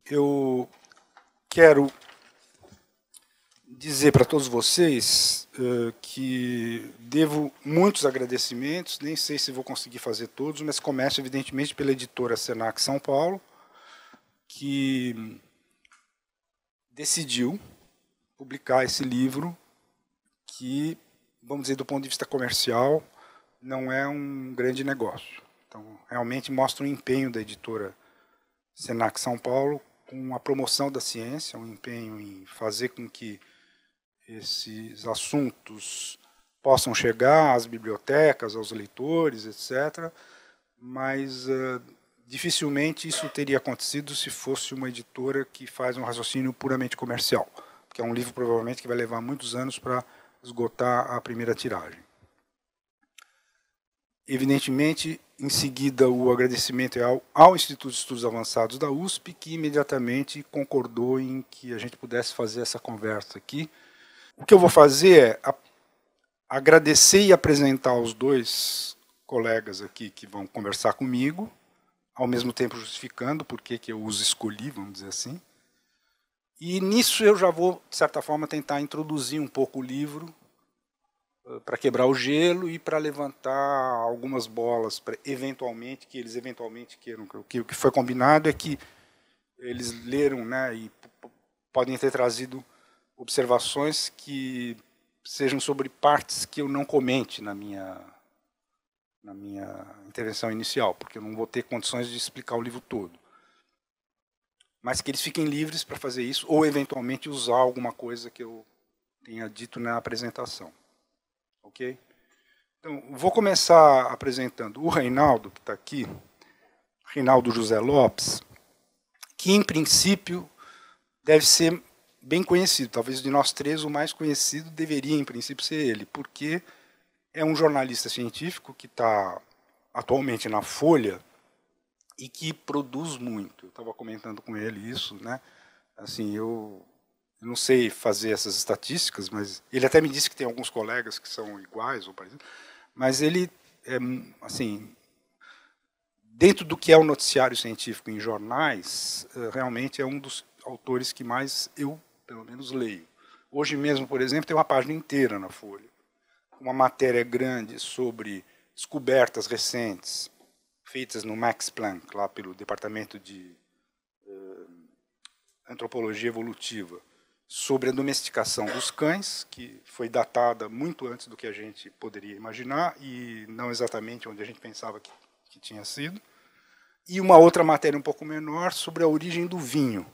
Eu quero dizer para todos vocês que devo muitos agradecimentos, nem sei se vou conseguir fazer todos, mas começo, evidentemente, pela editora Senac São Paulo, que decidiu publicar esse livro que, vamos dizer, do ponto de vista comercial, não é um grande negócio. Então, realmente mostra um empenho da editora Senac São Paulo com a promoção da ciência, um empenho em fazer com que esses assuntos possam chegar às bibliotecas, aos leitores, etc. Mas dificilmente isso teria acontecido se fosse uma editora que faz um raciocínio puramente comercial, porque é um livro provavelmente que vai levar muitos anos para esgotar a primeira tiragem. Evidentemente, em seguida, o agradecimento é ao Instituto de Estudos Avançados da USP, que imediatamente concordou em que a gente pudesse fazer essa conversa aqui. O que eu vou fazer é agradecer e apresentar os dois colegas aqui que vão conversar comigo, ao mesmo tempo justificando por que eu os escolhi, vamos dizer assim. E nisso eu já vou, de certa forma, tentar introduzir um pouco o livro para quebrar o gelo e para levantar algumas bolas para eventualmente, que eles eventualmente queiram. O que foi combinado é que eles leram, né, e podem ter trazido observações que sejam sobre partes que eu não comente na minha intervenção inicial, porque eu não vou ter condições de explicar o livro todo. Mas que eles fiquem livres para fazer isso, ou eventualmente usar alguma coisa que eu tenha dito na apresentação. Ok? Então, vou começar apresentando o Reinaldo, que está aqui, Reinaldo José Lopes, que, em princípio, deve ser bem conhecido. Talvez de nós três, o mais conhecido deveria, em princípio, ser ele, porque é um jornalista científico que está atualmente na Folha e que produz muito. Eu estava comentando com ele isso, né? Assim, eu não sei fazer essas estatísticas, mas ele até me disse que tem alguns colegas que são iguais ou parecidos, mas ele, assim, dentro do que é o noticiário científico em jornais, realmente é um dos autores que mais eu, pelo menos, leio. Hoje mesmo, por exemplo, tem uma página inteira na Folha, uma matéria grande sobre descobertas recentes feitas no Max Planck, lá pelo Departamento de Antropologia Evolutiva, sobre a domesticação dos cães, que foi datada muito antes do que a gente poderia imaginar, e não exatamente onde a gente pensava que tinha sido. E uma outra matéria um pouco menor sobre a origem do vinho,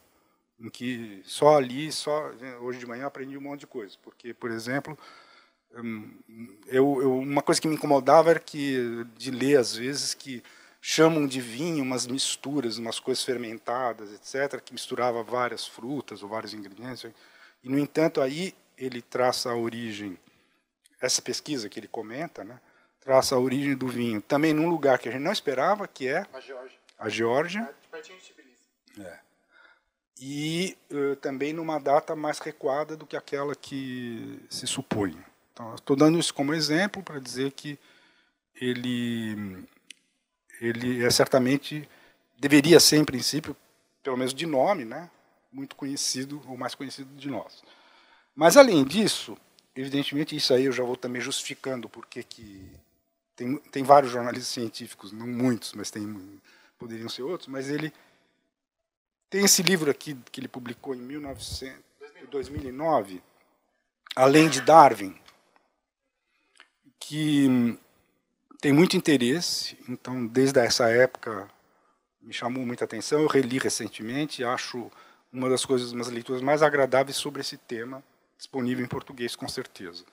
em que só ali, hoje de manhã, eu aprendi um monte de coisa. Porque, por exemplo, uma coisa que me incomodava era de ler, às vezes, que chamam de vinho umas misturas, umas coisas fermentadas, etc., que misturava várias frutas ou vários ingredientes. E, no entanto, aí ele traça a origem, essa pesquisa que ele comenta, né, traça a origem do vinho, também num lugar que a gente não esperava, que é a Geórgia. Pertinho de Tbilisi. E também numa data mais recuada do que aquela que se supõe. Então, estou dando isso como exemplo para dizer que ele é certamente, deveria ser, em princípio, pelo menos de nome, né, muito conhecido, ou mais conhecido de nós. Mas, além disso, evidentemente, isso aí eu já vou também justificando, porque tem vários jornalistas científicos, não muitos, mas poderiam ser outros, mas ele tem esse livro aqui, que ele publicou em 2009, Além de Darwin, que tem muito interesse, então, desde essa época, me chamou muita atenção, eu reli recentemente, acho umas leituras mais agradáveis sobre esse tema, disponível em português, com certeza.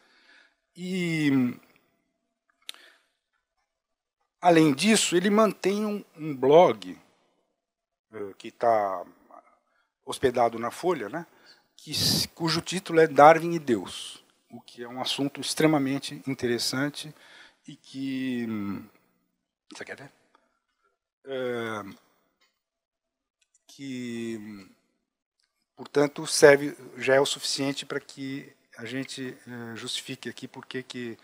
E, além disso, ele mantém um blog, que está hospedado na Folha, né, cujo título é Darwin e Deus, o que é um assunto extremamente interessante e que... Você quer ver? Que, portanto, já é o suficiente para que a gente justifique aqui porque que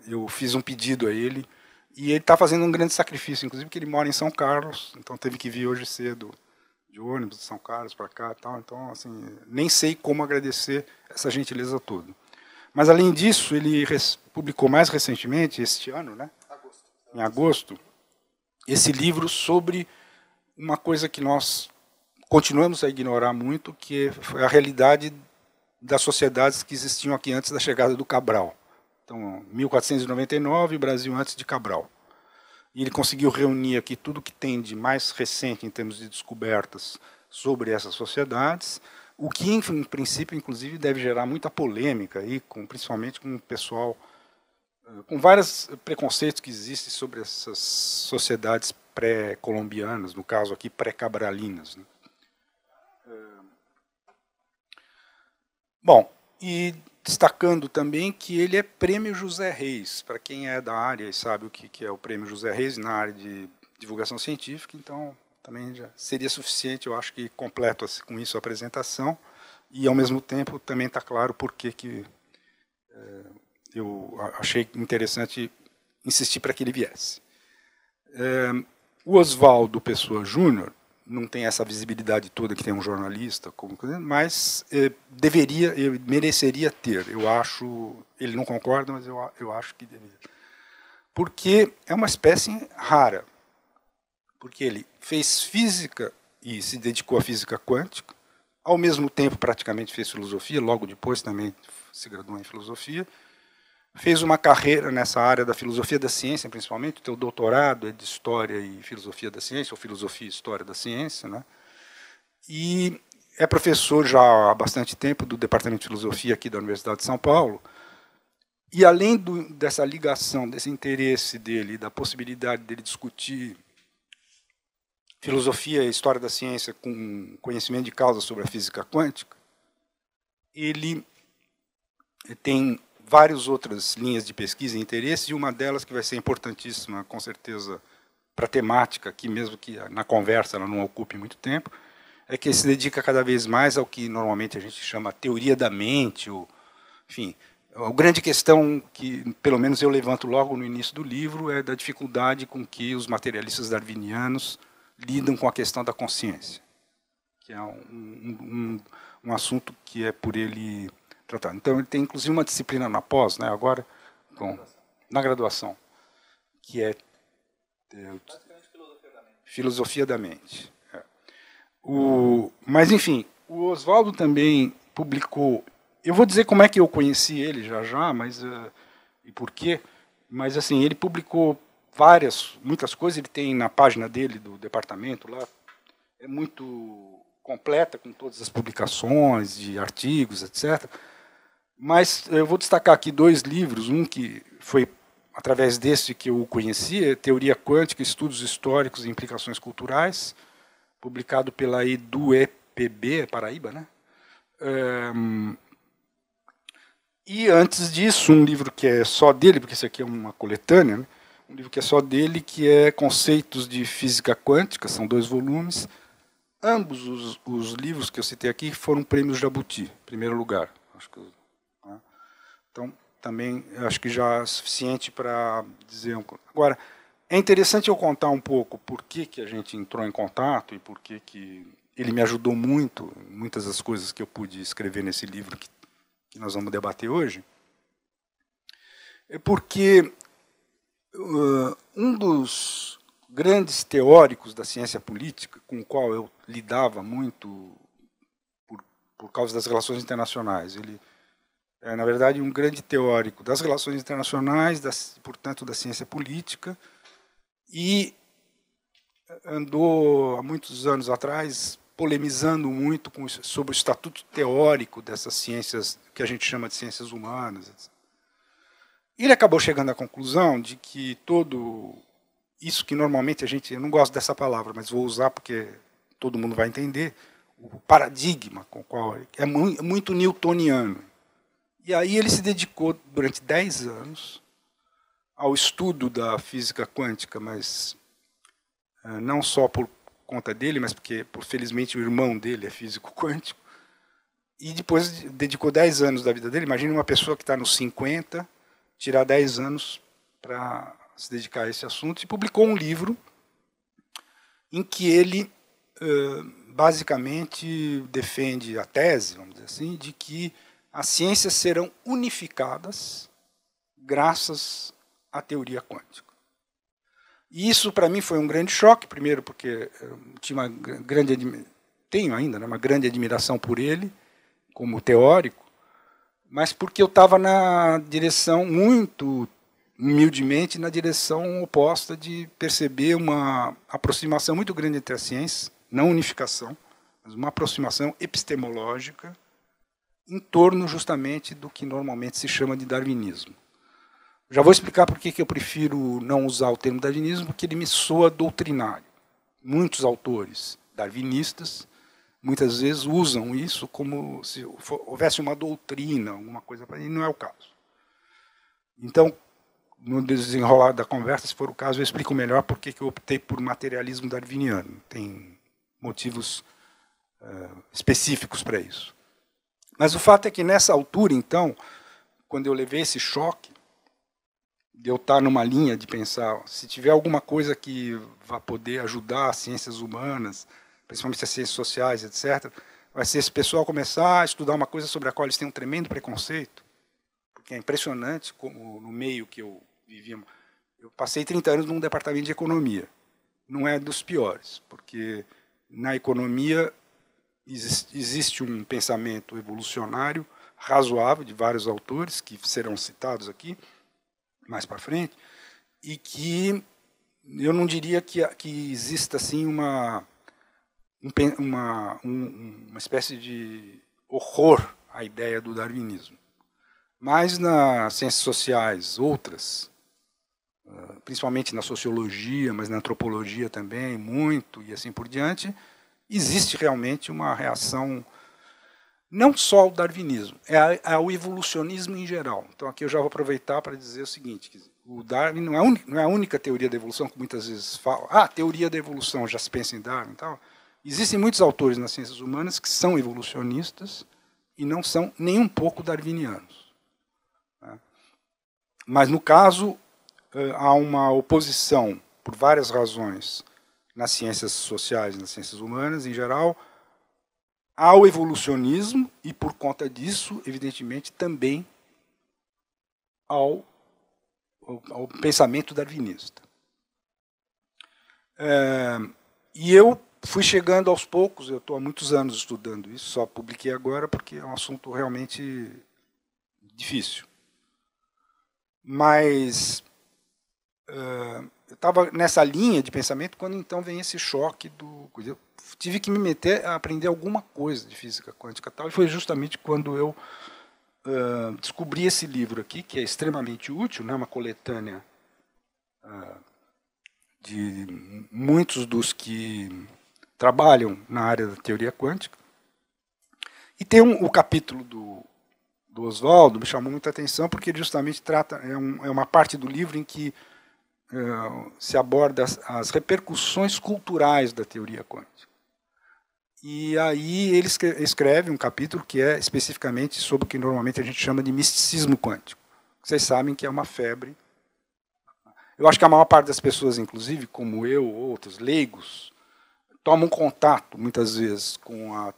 eu fiz um pedido a ele, e ele está fazendo um grande sacrifício, inclusive porque ele mora em São Carlos, então teve que vir hoje cedo de ônibus de São Carlos para cá, tal. Então, assim, nem sei como agradecer essa gentileza toda. Mas, além disso, ele publicou mais recentemente, este ano, né, em agosto, esse livro sobre uma coisa que nós continuamos a ignorar muito, que foi a realidade das sociedades que existiam aqui antes da chegada do Cabral. Então, 1499, o Brasil antes de Cabral. E ele conseguiu reunir aqui tudo que tem de mais recente em termos de descobertas sobre essas sociedades, o que, em princípio, inclusive, deve gerar muita polêmica, aí, principalmente com o pessoal, com vários preconceitos que existem sobre essas sociedades pré-colombianas, no caso aqui, pré-cabralinas, né? Bom, e destacando também que ele é Prêmio José Reis, para quem é da área e sabe o que é o Prêmio José Reis na área de divulgação científica, então também já seria suficiente, eu acho que completo com isso a apresentação, e ao mesmo tempo também está claro por que eu achei interessante insistir para que ele viesse. O Oswaldo Pessoa Júnior não tem essa visibilidade toda que tem um jornalista, mas deveria, mereceria ter. Eu acho, ele não concorda, mas eu acho que deveria. Porque é uma espécie rara. Porque ele fez física e se dedicou à física quântica, ao mesmo tempo praticamente fez filosofia, logo depois também se graduou em filosofia, fez uma carreira nessa área da filosofia da ciência, principalmente, o teu doutorado é de História e Filosofia da Ciência, ou Filosofia e História da Ciência, né? E é professor já há bastante tempo do Departamento de Filosofia aqui da Universidade de São Paulo, e além dessa ligação, desse interesse dele, da possibilidade dele discutir filosofia e história da ciência com conhecimento de causa sobre a física quântica, ele tem várias outras linhas de pesquisa e interesse, e uma delas que vai ser importantíssima, com certeza, para a temática, aqui mesmo que na conversa ela não ocupe muito tempo, é que ele se dedica cada vez mais ao que normalmente a gente chama teoria da mente, ou, enfim, a grande questão que, pelo menos eu levanto logo no início do livro, é da dificuldade com que os materialistas darwinianos lidam com a questão da consciência, que é um assunto que é por ele tratado. Então, ele tem, inclusive, uma disciplina na pós, né, agora, na graduação, que é filosofia da mente. Mas, enfim, o Oswaldo também publicou, eu vou dizer como é que eu conheci ele já, mas, e por quê, mas, assim, ele publicou muitas coisas, ele tem na página dele, do departamento, lá, é muito completa, com todas as publicações, de artigos, etc., mas eu vou destacar aqui 2 livros, um que foi através desse que eu o conheci, é Teoria Quântica, Estudos Históricos e Implicações Culturais, publicado pela EduEPB, Paraíba, né? E antes disso, um livro que é só dele, porque esse aqui é uma coletânea, né? Um livro que é só dele, que é Conceitos de Física Quântica, são 2 volumes. Ambos os livros que eu citei aqui foram prêmios Jabuti, em primeiro lugar. Acho que então, também acho que já é suficiente para dizer. Agora, é interessante eu contar um pouco por que a gente entrou em contato e por que ele me ajudou muito em muitas das coisas que eu pude escrever nesse livro que nós vamos debater hoje. É porque um dos grandes teóricos da ciência política, com o qual eu lidava muito por causa das relações internacionais, ele é, na verdade, um grande teórico das relações internacionais, portanto, da ciência política, e andou, há muitos anos atrás, polemizando muito sobre o estatuto teórico dessas ciências, que a gente chama de ciências humanas. Etc. Ele acabou chegando à conclusão de que todo isso que normalmente eu não gosto dessa palavra, mas vou usar porque todo mundo vai entender, o paradigma com o qual é muito newtoniano. E aí ele se dedicou durante 10 anos ao estudo da física quântica, mas não só por conta dele, mas porque, felizmente, o irmão dele é físico quântico, e depois dedicou 10 anos da vida dele. Imagine uma pessoa que está nos 50, tirar 10 anos para se dedicar a esse assunto, e publicou um livro em que ele basicamente defende a tese, vamos dizer assim, de que as ciências serão unificadas graças à teoria quântica. E isso, para mim, foi um grande choque, primeiro porque eu tinha tenho ainda, né, uma grande admiração por ele, como teórico, mas porque eu estava na direção, muito humildemente, na direção oposta de perceber uma aproximação muito grande entre as ciências, não unificação, mas uma aproximação epistemológica em torno justamente do que normalmente se chama de darwinismo. Já vou explicar por que eu prefiro não usar o termo darwinismo, porque ele me soa doutrinário. Muitos autores darwinistas muitas vezes usam isso como se houvesse uma doutrina, alguma coisa para ele, não é o caso. Então, no desenrolar da conversa, se for o caso, eu explico melhor por que eu optei por materialismo darwiniano. Tem motivos específicos para isso. Mas o fato é que nessa altura, então, quando eu levei esse choque, de eu estar numa linha de pensar, se tiver alguma coisa que vá poder ajudar as ciências humanas, principalmente as ciências sociais, etc., vai ser esse pessoal começar a estudar uma coisa sobre a qual eles têm um tremendo preconceito, porque é impressionante como no meio que eu vivia. Eu passei 30 anos num departamento de economia. Não é dos piores, porque na economia existe um pensamento evolucionário razoável de vários autores, que serão citados aqui mais para frente, e que eu não diria que exista assim uma espécie de horror à ideia do darwinismo. Mas nas ciências sociais, outras, principalmente na sociologia, mas na antropologia também, muito, e assim por diante, existe realmente uma reação, não só ao darwinismo, é ao evolucionismo em geral. Então aqui eu já vou aproveitar para dizer o seguinte, o Darwin não é a única teoria da evolução que muitas vezes falam, teoria da evolução, já se pensa em Darwin e tal. Existem muitos autores nas ciências humanas que são evolucionistas e não são nem um pouco darwinianos. Mas, no caso, há uma oposição, por várias razões, nas ciências sociais e nas ciências humanas, em geral, ao evolucionismo e, por conta disso, evidentemente, também ao pensamento darwinista. E eu fui chegando aos poucos, eu estou há muitos anos estudando isso, só publiquei agora porque é um assunto realmente difícil. Mas eu estava nessa linha de pensamento quando então vem esse choque do... Eu tive que me meter a aprender alguma coisa de física quântica e tal, e foi justamente quando eu descobri esse livro aqui, que é extremamente útil, né, uma coletânea de muitos dos que trabalham na área da teoria quântica. E tem o capítulo do Oswaldo, me chamou muita atenção, porque ele justamente trata, é uma parte do livro em que se aborda as repercussões culturais da teoria quântica. E aí ele escreve um capítulo que é especificamente sobre o que normalmente a gente chama de misticismo quântico. Vocês sabem que é uma febre. Eu acho que a maior parte das pessoas, inclusive, como eu ou outros leigos, tomam contato, muitas vezes, com a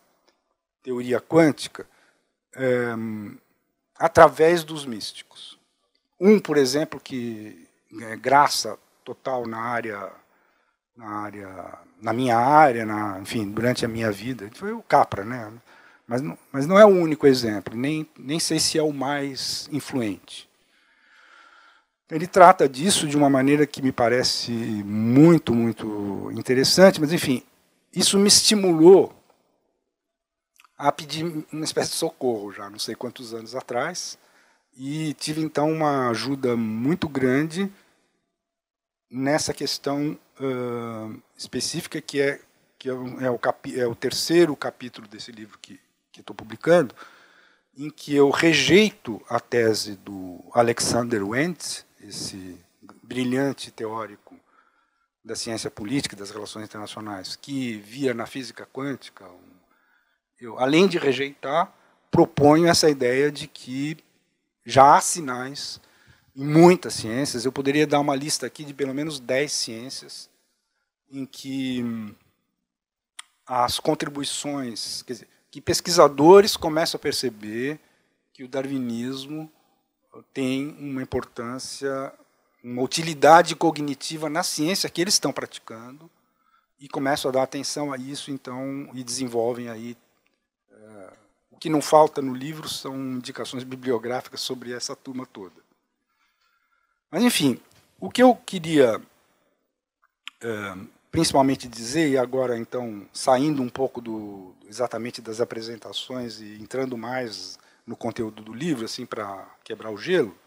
teoria quântica através dos místicos. Por exemplo, que é graça total na minha área, enfim, durante a minha vida, foi o Capra, né? Mas não é o único exemplo, nem sei se é o mais influente. Ele trata disso de uma maneira que me parece muito, muito interessante, mas, enfim, isso me estimulou a pedir uma espécie de socorro, já não sei quantos anos atrás, e tive, então, uma ajuda muito grande nessa questão específica, que é o terceiro capítulo desse livro que estou publicando, em que eu rejeito a tese do Alexander Wentz, esse brilhante teórico da ciência política e das relações internacionais, que via na física quântica, além de rejeitar, proponho essa ideia de que já há sinais em muitas ciências. Eu poderia dar uma lista aqui de pelo menos 10 ciências em que as contribuições, quer dizer, que pesquisadores começam a perceber que o darwinismo tem uma importância, uma utilidade cognitiva na ciência que eles estão praticando e começam a dar atenção a isso, então, e desenvolvem aí. O que não falta no livro são indicações bibliográficas sobre essa turma toda. Mas, enfim, o que eu queria principalmente dizer, e agora, então, saindo um pouco exatamente das apresentações e entrando mais no conteúdo do livro, assim, para quebrar o gelo,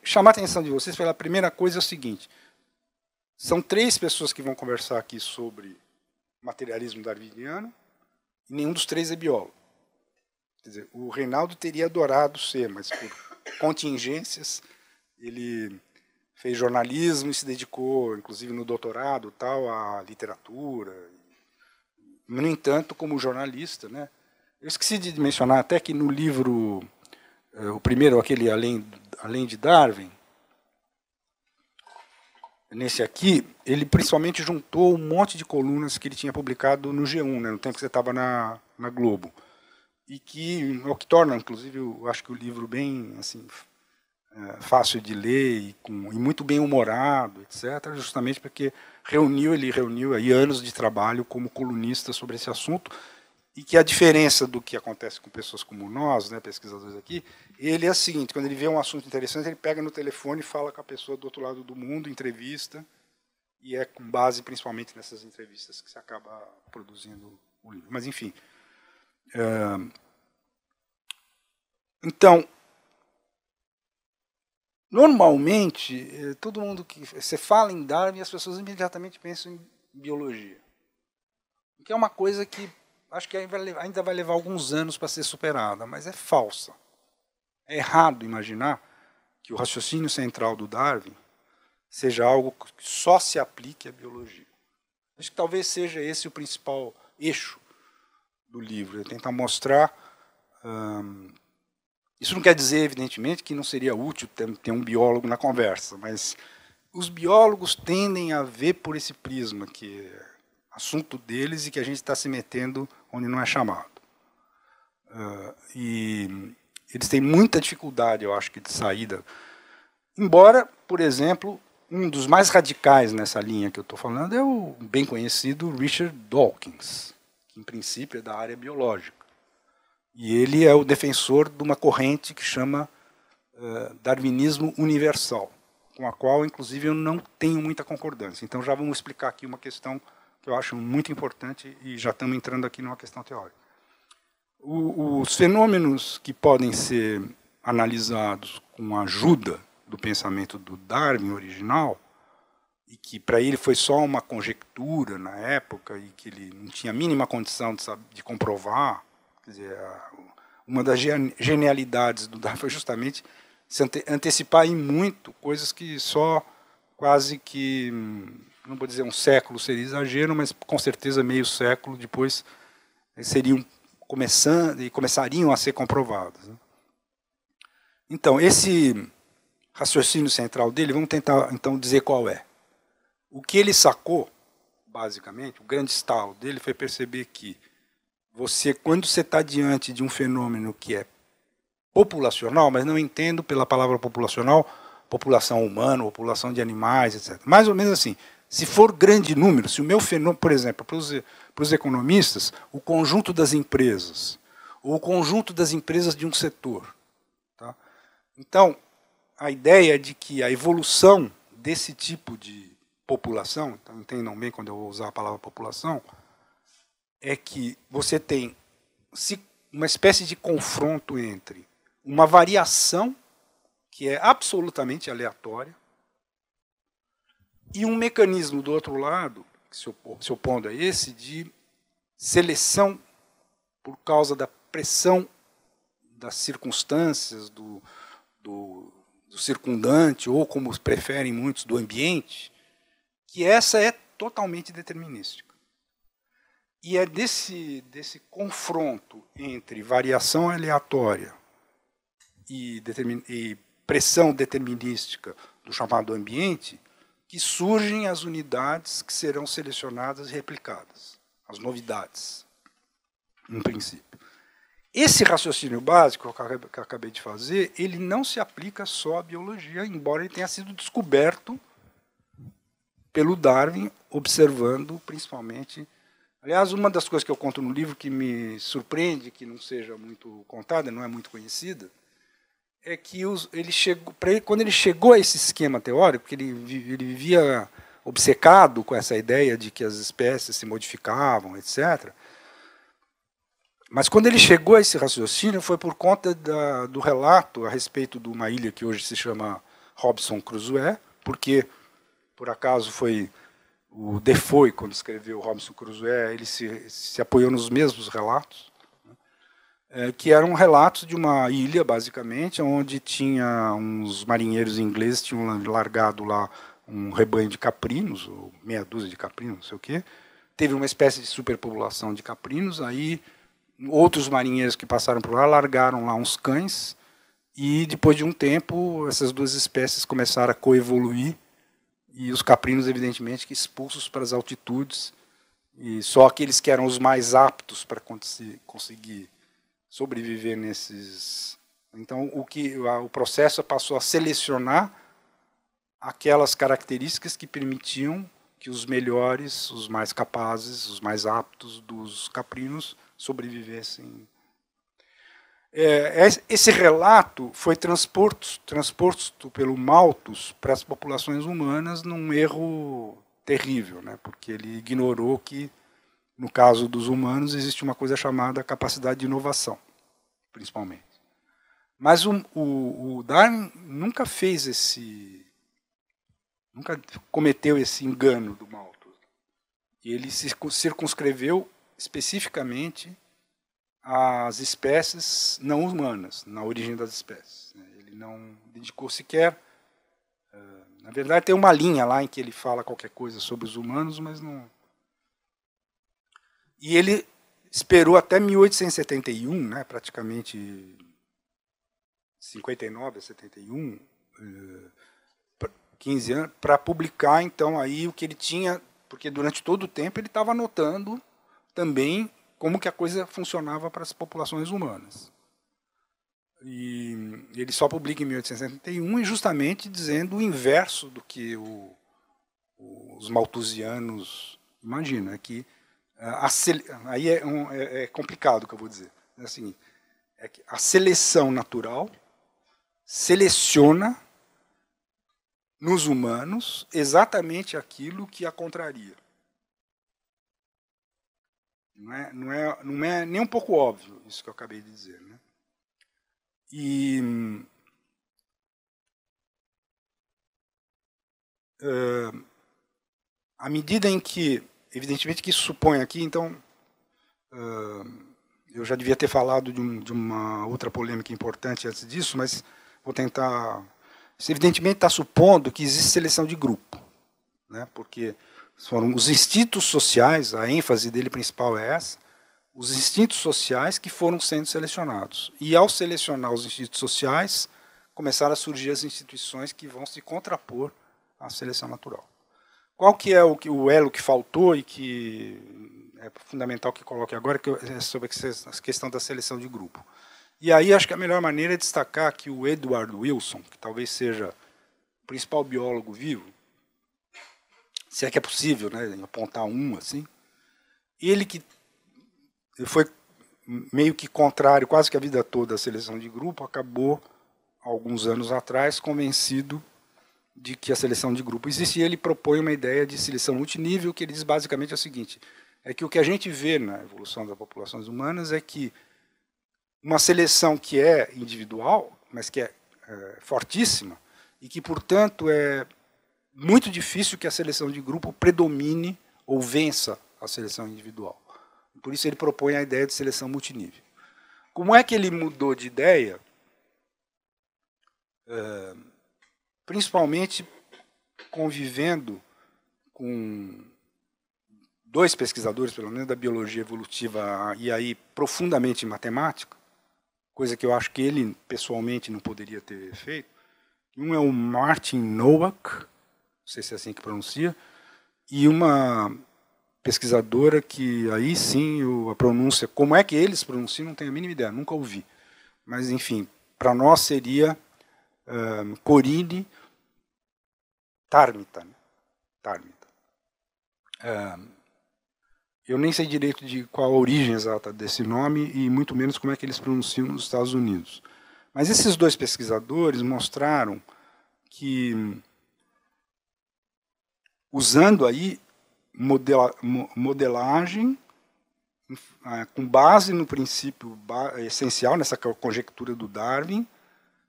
chamar a atenção de vocês pela primeira coisa é o seguinte: são 3 pessoas que vão conversar aqui sobre materialismo darwiniano, e nenhum dos 3 é biólogo. Quer dizer, o Reinaldo teria adorado ser, mas por contingências, ele fez jornalismo e se dedicou, inclusive no doutorado, tal, à literatura. No entanto, como jornalista, né? Eu esqueci de mencionar até que no livro, o primeiro, aquele Além de Darwin, nesse aqui, ele principalmente juntou um monte de colunas que ele tinha publicado no G1, né, no tempo que você estava na Globo. E que, o que torna, inclusive, eu acho que o livro bem assim, fácil de ler e muito bem humorado, etc., justamente porque ele reuniu aí anos de trabalho como colunista sobre esse assunto, e que a diferença do que acontece com pessoas como nós, né, pesquisadores aqui, ele é o seguinte: quando ele vê um assunto interessante, ele pega no telefone e fala com a pessoa do outro lado do mundo, entrevista, e é com base principalmente nessas entrevistas que se acaba produzindo o livro. Mas, enfim. Então, normalmente, todo mundo que você fala em Darwin, as pessoas imediatamente pensam em biologia. Que é uma coisa que acho que ainda vai levar alguns anos para ser superada, mas é falsa. É errado imaginar que o raciocínio central do Darwin seja algo que só se aplique à biologia. Acho que talvez seja esse o principal eixo do livro, é tentar mostrar. Isso não quer dizer, evidentemente, que não seria útil ter um biólogo na conversa, mas os biólogos tendem a ver por esse prisma, que é assunto deles e que a gente está se metendo onde não é chamado. E eles têm muita dificuldade, eu acho, de saída. Embora, por exemplo, um dos mais radicais nessa linha que eu estou falando é o bem conhecido Richard Dawkins, que, em princípio, é da área biológica. E ele é o defensor de uma corrente que chama darwinismo universal, com a qual, inclusive, eu não tenho muita concordância. Então, já vamos explicar aqui uma questão que eu acho muito importante, e já estamos entrando aqui numa questão teórica. Os fenômenos que podem ser analisados com a ajuda do pensamento do Darwin original, e que para ele foi só uma conjectura na época, e que ele não tinha a mínima condição de comprovar, quer dizer, uma das genialidades do Darwin foi justamente se antecipar em muito coisas que só quase que, não vou dizer um século seria exagero, mas com certeza meio século depois seriam começariam a ser comprovadas. Então, esse raciocínio central dele, vamos tentar então dizer qual é. O que ele sacou, basicamente, o grande estalo dele foi perceber que quando você está diante de um fenômeno que é populacional, mas não entendo pela palavra populacional, população humana, população de animais, etc. Mais ou menos assim, se for grande número, se o meu fenômeno, por exemplo, para os economistas, o conjunto das empresas, ou o conjunto das empresas de um setor. Tá? Então, a ideia é de que a evolução desse tipo de população, então entendam bem quando eu vou usar a palavra população, é que você tem uma espécie de confronto entre uma variação que é absolutamente aleatória e um mecanismo do outro lado, se opondo a esse, de seleção por causa da pressão das circunstâncias, do circundante, ou como preferem muitos, do ambiente, que essa é totalmente determinística. E é desse confronto entre variação aleatória e pressão determinística do chamado ambiente que surgem as unidades que serão selecionadas e replicadas, as novidades, em princípio. Esse raciocínio básico que eu acabei de fazer, ele não se aplica só à biologia, embora ele tenha sido descoberto pelo Darwin, observando principalmente. Aliás, uma das coisas que eu conto no livro que me surpreende, que não seja muito contada, não é muito conhecida, é que quando ele chegou a esse esquema teórico, que ele vivia obcecado com essa ideia de que as espécies se modificavam, etc. Mas quando ele chegou a esse raciocínio foi por conta do relato a respeito de uma ilha que hoje se chama Robinson Crusoe, porque, por acaso, foi o Defoe, quando escreveu Robinson Crusoe, ele se apoiou nos mesmos relatos, que eram relatos de uma ilha, basicamente, onde tinha uns marinheiros ingleses tinham largado lá um rebanho de caprinos, ou meia dúzia de caprinos, não sei o quê. Teve uma espécie de superpopulação de caprinos, aí outros marinheiros que passaram por lá largaram lá uns cães, e depois de um tempo essas duas espécies começaram a coevoluir, e os caprinos, evidentemente, que expulsos para as altitudes, e só aqueles que eram os mais aptos para conseguir sobreviver nesses. Então, o processo passou a selecionar aquelas características que permitiam que os melhores, os mais capazes, os mais aptos dos caprinos sobrevivessem. Esse relato foi transposto pelo Malthus para as populações humanas num erro terrível, né? Porque ele ignorou que, no caso dos humanos, existe uma coisa chamada capacidade de inovação, principalmente. Mas o Darwin nunca nunca cometeu esse engano do Malthus. Ele se circunscreveu especificamente às espécies não humanas, na origem das espécies. Ele não dedicou sequer. Na verdade, tem uma linha lá em que ele fala qualquer coisa sobre os humanos, mas não. E ele esperou até 1871, né, praticamente 59 a 71, 15 anos, para publicar então aí o que ele tinha, porque durante todo o tempo ele estava anotando também como que a coisa funcionava para as populações humanas. E ele só publica em 1871 e justamente dizendo o inverso do que os malthusianos imaginam, que aí é complicado o que eu vou dizer. É o seguinte, é que a seleção natural seleciona nos humanos exatamente aquilo que a contraria. Não é nem um pouco óbvio isso que eu acabei de dizer, né? E à medida em que, evidentemente que isso supõe aqui, então, eu já devia ter falado de uma outra polêmica importante antes disso, mas vou tentar. Isso evidentemente está supondo que existe seleção de grupo, né? Porque foram os instintos sociais, a ênfase dele principal é essa, os instintos sociais que foram sendo selecionados. E ao selecionar os instintos sociais, começaram a surgir as instituições que vão se contrapor à seleção natural. Qual que é o elo que faltou e que é fundamental que coloque agora, que é sobre a questão da seleção de grupo. E aí acho que a melhor maneira é destacar que o Edward Wilson, que talvez seja o principal biólogo vivo, se é que é possível, né, apontar um assim, ele foi meio que contrário quase que a vida toda à seleção de grupo, acabou, alguns anos atrás, convencido de que a seleção de grupo existe, e ele propõe uma ideia de seleção multinível, que ele diz basicamente o seguinte, é que o que a gente vê na evolução das populações humanas é que uma seleção que é individual, mas que é fortíssima, e que, portanto, é muito difícil que a seleção de grupo predomine ou vença a seleção individual. Por isso ele propõe a ideia de seleção multinível. Como é que ele mudou de ideia? Principalmente convivendo com dois pesquisadores, pelo menos da biologia evolutiva, e aí profundamente em matemática, coisa que eu acho que ele pessoalmente não poderia ter feito. Um é o Martin Nowak, não sei se é assim que pronuncia, e uma pesquisadora que aí sim a pronúncia, como é que eles pronunciam, não tenho a mínima ideia, nunca ouvi. Mas, enfim, para nós seria Corinne Tarmita. Né? Tarmita. Eu nem sei direito de qual a origem exata desse nome e muito menos como é que eles pronunciam nos Estados Unidos. Mas esses dois pesquisadores mostraram que, usando aí modelagem, com base no princípio essencial, nessa conjectura do Darwin,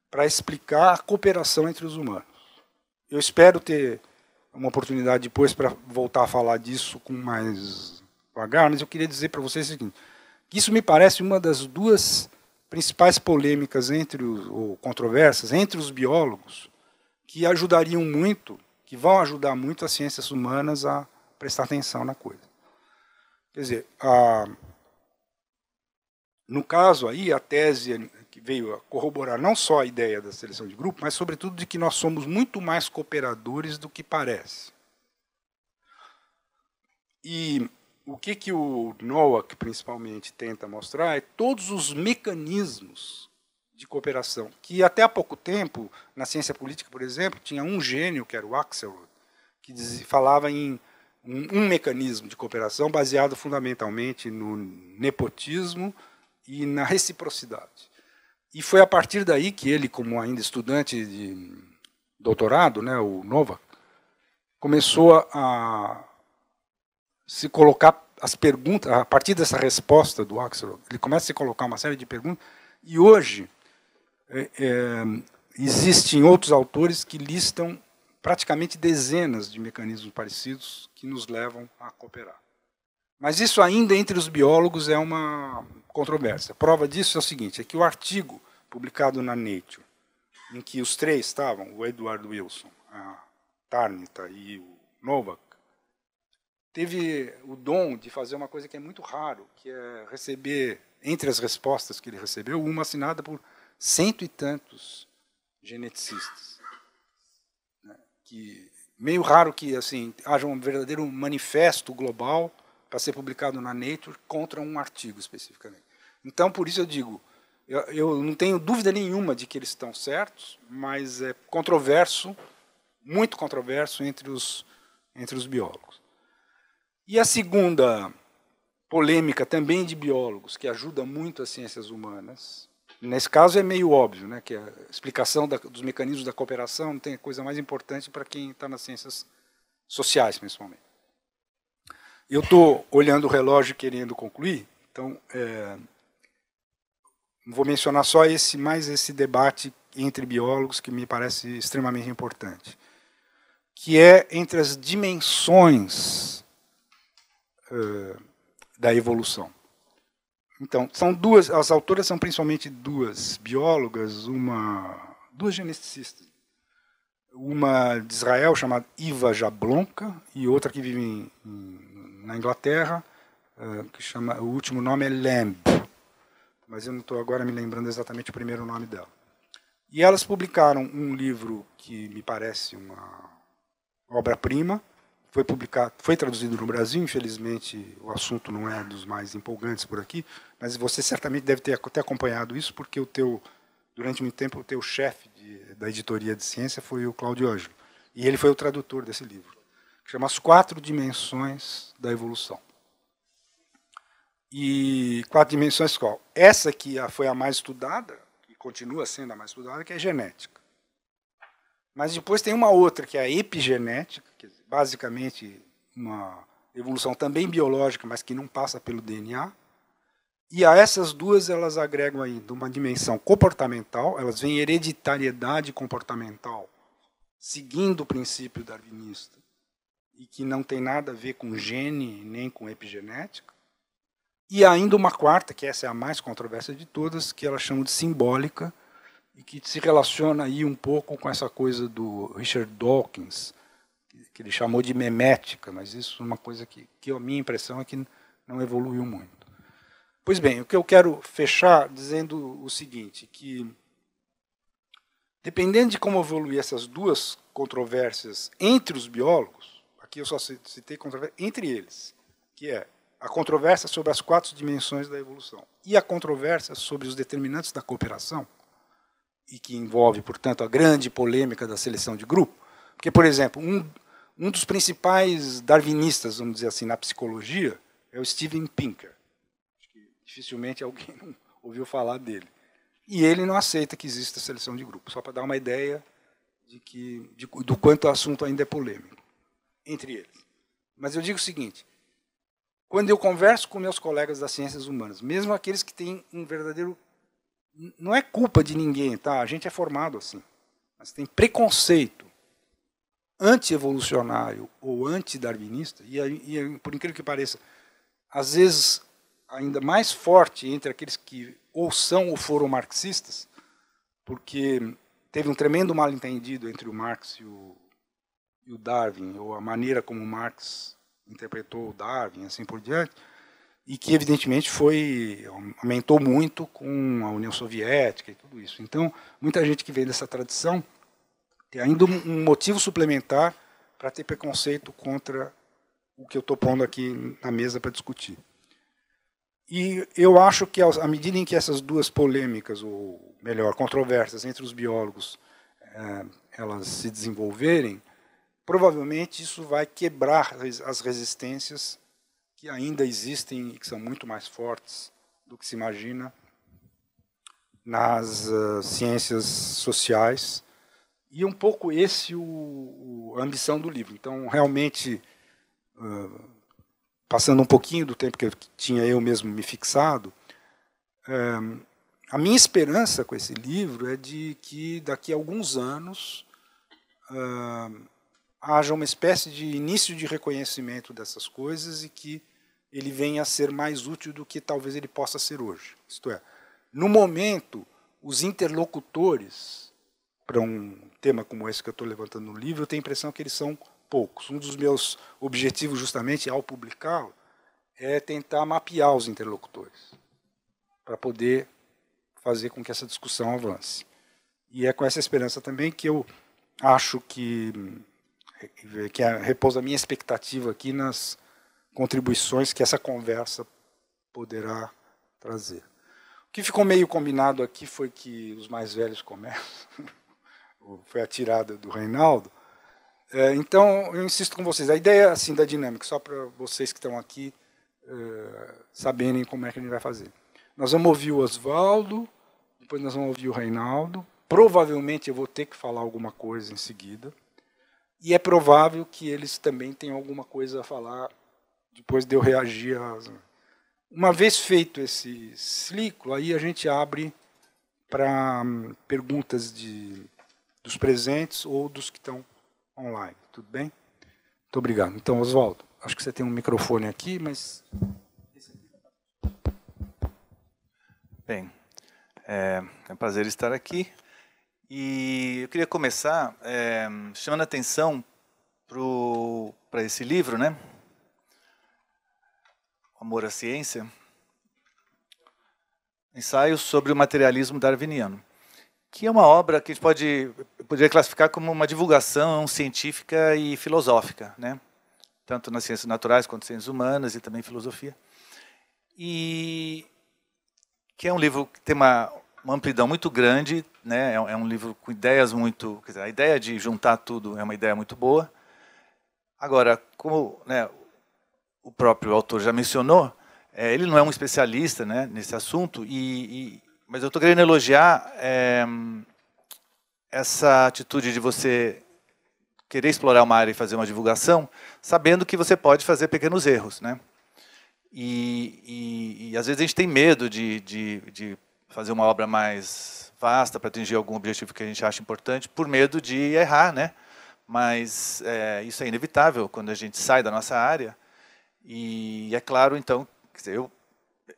para explicar a cooperação entre os humanos. Eu espero ter uma oportunidade depois para voltar a falar disso com mais devagar, mas eu queria dizer para vocês o seguinte, que isso me parece uma das duas principais polêmicas ou controvérsias entre os biólogos que ajudariam muito, que vão ajudar muito as ciências humanas a prestar atenção na coisa. Quer dizer, no caso aí, a tese que veio a corroborar não só a ideia da seleção de grupo, mas sobretudo de que nós somos muito mais cooperadores do que parece. E o que o Nowak principalmente tenta mostrar é todos os mecanismos de cooperação, que até há pouco tempo, na ciência política, por exemplo, tinha um gênio, que era o Axelrod, que falava em um mecanismo de cooperação baseado fundamentalmente no nepotismo e na reciprocidade. E foi a partir daí que ele, como ainda estudante de doutorado, né, o Nowak, começou a se colocar as perguntas, a partir dessa resposta do Axelrod, ele começa a se colocar uma série de perguntas, e hoje existem outros autores que listam praticamente dezenas de mecanismos parecidos que nos levam a cooperar. Mas isso ainda entre os biólogos é uma controvérsia. A prova disso é o seguinte, é que o artigo publicado na Nature, em que os três estavam, o Edward Wilson, a Tarmita e o Nowak, teve o dom de fazer uma coisa que é muito raro, que é receber, entre as respostas que ele recebeu, uma assinada por 100 e tantos geneticistas. Que meio raro que assim haja um verdadeiro manifesto global para ser publicado na Nature contra um artigo especificamente. Então, por isso eu digo, eu não tenho dúvida nenhuma de que eles estão certos, mas é controverso, muito controverso entre os biólogos. E a segunda polêmica também de biólogos, que ajuda muito as ciências humanas, nesse caso é meio óbvio, né, que a explicação dos mecanismos da cooperação não tem coisa mais importante para quem está nas ciências sociais, principalmente. Eu estou olhando o relógio querendo concluir, então vou mencionar só mais esse debate entre biólogos que me parece extremamente importante, que é entre as dimensões da evolução. Então, são duas, as autoras são principalmente duas biólogas, duas geneticistas. Uma de Israel, chamada Iva Jablonka, e outra que vive na Inglaterra, que chama, o último nome é Lamb, mas eu não estou agora me lembrando exatamente o primeiro nome dela. E elas publicaram um livro que me parece uma obra-prima, foi traduzido no Brasil, infelizmente o assunto não é dos mais empolgantes por aqui, mas você certamente deve ter acompanhado isso, porque durante muito tempo o teu chefe da editoria de ciência foi o Cláudio Ângelo, e ele foi o tradutor desse livro, que chama As 4 Dimensões da Evolução. E 4 dimensões qual? Essa que foi a mais estudada, e continua sendo a mais estudada, que é genética. Mas depois tem uma outra, que é a epigenética, que é basicamente uma evolução também biológica, mas que não passa pelo DNA. E a essas duas elas agregam ainda uma dimensão comportamental, elas veem hereditariedade comportamental, seguindo o princípio darwinista, e que não tem nada a ver com gene nem com epigenética. E ainda uma quarta, que essa é a mais controversa de todas, que elas chamam de simbólica, e que se relaciona aí um pouco com essa coisa do Richard Dawkins, que ele chamou de memética, mas isso é uma coisa que a minha impressão é que não evoluiu muito. Pois bem, o que eu quero fechar dizendo o seguinte, que dependendo de como evoluir essas duas controvérsias entre os biólogos, aqui eu só citei controvérsia entre eles, que é a controvérsia sobre as 4 dimensões da evolução e a controvérsia sobre os determinantes da cooperação, e que envolve, portanto, a grande polêmica da seleção de grupo. Porque, por exemplo, um dos principais darwinistas, vamos dizer assim, na psicologia, é o Steven Pinker. Acho que dificilmente alguém não ouviu falar dele. E ele não aceita que exista seleção de grupo, só para dar uma ideia do quanto o assunto ainda é polêmico entre eles. Mas eu digo o seguinte, quando eu converso com meus colegas das ciências humanas, mesmo aqueles que têm um verdadeiro... Não é culpa de ninguém, tá? A gente é formado assim. Mas tem preconceito anti-evolucionário ou anti-darwinista, e, por incrível que pareça, às vezes ainda mais forte entre aqueles que ou são ou foram marxistas, porque teve um tremendo mal-entendido entre o Marx e o Darwin, ou a maneira como Marx interpretou o Darwin, assim por diante, e que, evidentemente, aumentou muito com a União Soviética e tudo isso. Então, muita gente que vem dessa tradição tem ainda um motivo suplementar para ter preconceito contra o que eu estou pondo aqui na mesa para discutir. E eu acho que, à medida em que essas duas polêmicas, ou melhor, controvérsias entre os biólogos, elas se desenvolverem, provavelmente isso vai quebrar as resistências que ainda existem e que são muito mais fortes do que se imagina nas ciências sociais. E um pouco esse a ambição do livro. Então, realmente, passando um pouquinho do tempo que eu tinha eu mesmo me fixado, a minha esperança com esse livro é de que daqui a alguns anos haja uma espécie de início de reconhecimento dessas coisas e que ele venha a ser mais útil do que talvez ele possa ser hoje. Isto é, no momento, os interlocutores para um tema como esse que eu estou levantando no livro, eu tenho a impressão que eles são poucos. Um dos meus objetivos, justamente, ao publicá-lo, é tentar mapear os interlocutores, para poder fazer com que essa discussão avance. E é com essa esperança também que eu acho que repousa a minha expectativa aqui nas contribuições que essa conversa poderá trazer. O que ficou meio combinado aqui foi que os mais velhos começam, foi a tirada do Reinaldo. Então, eu insisto com vocês, a ideia assim, da dinâmica, só para vocês que estão aqui saberem como é que a gente vai fazer. Nós vamos ouvir o Oswaldo, depois nós vamos ouvir o Reinaldo, provavelmente eu vou ter que falar alguma coisa em seguida, e é provável que eles também tenham alguma coisa a falar depois de eu reagir. Uma vez feito esse ciclo, aí a gente abre para perguntas dos presentes ou dos que estão online. Tudo bem? Muito obrigado. Então, Oswaldo, acho que você tem um microfone aqui, mas... Bem, é um prazer estar aqui. E eu queria começar chamando a atenção para esse livro, né? Amor à Ciência, Ensaios sobre o Materialismo Darwiniano, que é uma obra que a gente poderia classificar como uma divulgação científica e filosófica, né? Tanto nas ciências naturais quanto nas ciências humanas e também filosofia. E que é um livro que tem uma amplidão muito grande, né? É um livro com ideias muito... Quer dizer, a ideia de juntar tudo é uma ideia muito boa. Agora, como, né, o próprio autor já mencionou, ele não é um especialista, né, nesse assunto, mas eu estou querendo elogiar essa atitude de você querer explorar uma área e fazer uma divulgação, sabendo que você pode fazer pequenos erros, né? E às vezes a gente tem medo de fazer uma obra mais vasta para atingir algum objetivo que a gente acha importante, por medo de errar, né? Mas isso é inevitável quando a gente sai da nossa área. E é claro, então, quer dizer,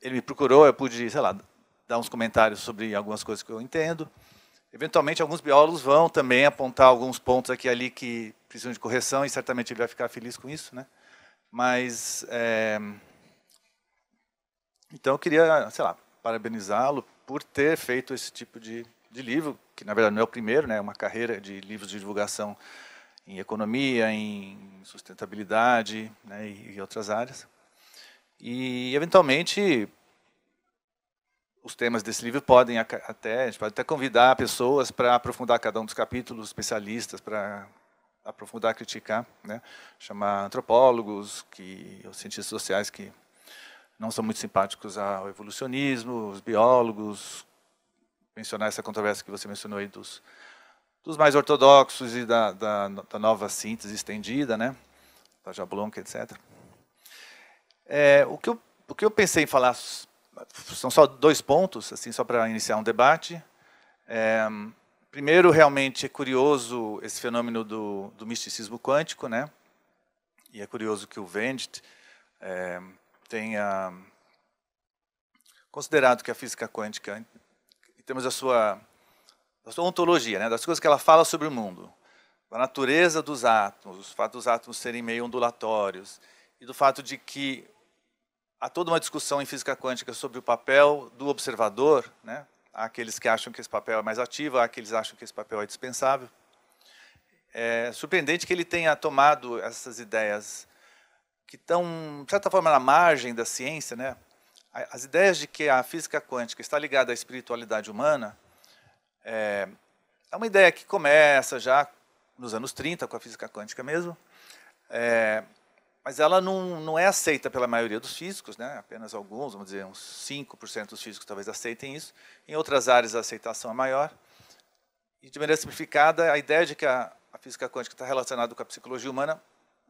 ele me procurou, eu pude, sei lá, dar uns comentários sobre algumas coisas que eu entendo. Eventualmente, alguns biólogos vão também apontar alguns pontos aqui e ali que precisam de correção, e certamente ele vai ficar feliz com isso, né? Mas, então eu queria, sei lá, parabenizá-lo por ter feito esse tipo de livro, que na verdade não é o primeiro, né? É uma carreira de livros de divulgação em economia, em sustentabilidade, né? E outras áreas. E, eventualmente, os temas desse livro podem a gente pode até convidar pessoas para aprofundar cada um dos capítulos, especialistas para aprofundar, criticar, né? Chamar antropólogos, os cientistas sociais que não são muito simpáticos ao evolucionismo, os biólogos, mencionar essa controvérsia que você mencionou aí dos mais ortodoxos e da nova síntese estendida, né? Da Jablonka, etc. O que eu pensei em falar são só 2 pontos, assim, só para iniciar um debate. Primeiro, realmente é curioso esse fenômeno do misticismo quântico, né? E é curioso que o Wendt tenha considerado que a física quântica, em termos da sua ontologia, né, das coisas que ela fala sobre o mundo, da natureza dos átomos, o fato dos átomos serem meio ondulatórios, e do fato de que há toda uma discussão em física quântica sobre o papel do observador, né? Há aqueles que acham que esse papel é mais ativo, há aqueles que acham que esse papel é dispensável. É surpreendente que ele tenha tomado essas ideias que estão, de certa forma, na margem da ciência, né? As ideias de que a física quântica está ligada à espiritualidade humana é uma ideia que começa já nos anos 30, com a física quântica mesmo, mas ela não é aceita pela maioria dos físicos, né? Apenas alguns, vamos dizer, uns 5% dos físicos talvez aceitem isso. Em outras áreas a aceitação é maior. E, de maneira simplificada, a ideia de que a física quântica está relacionada com a psicologia humana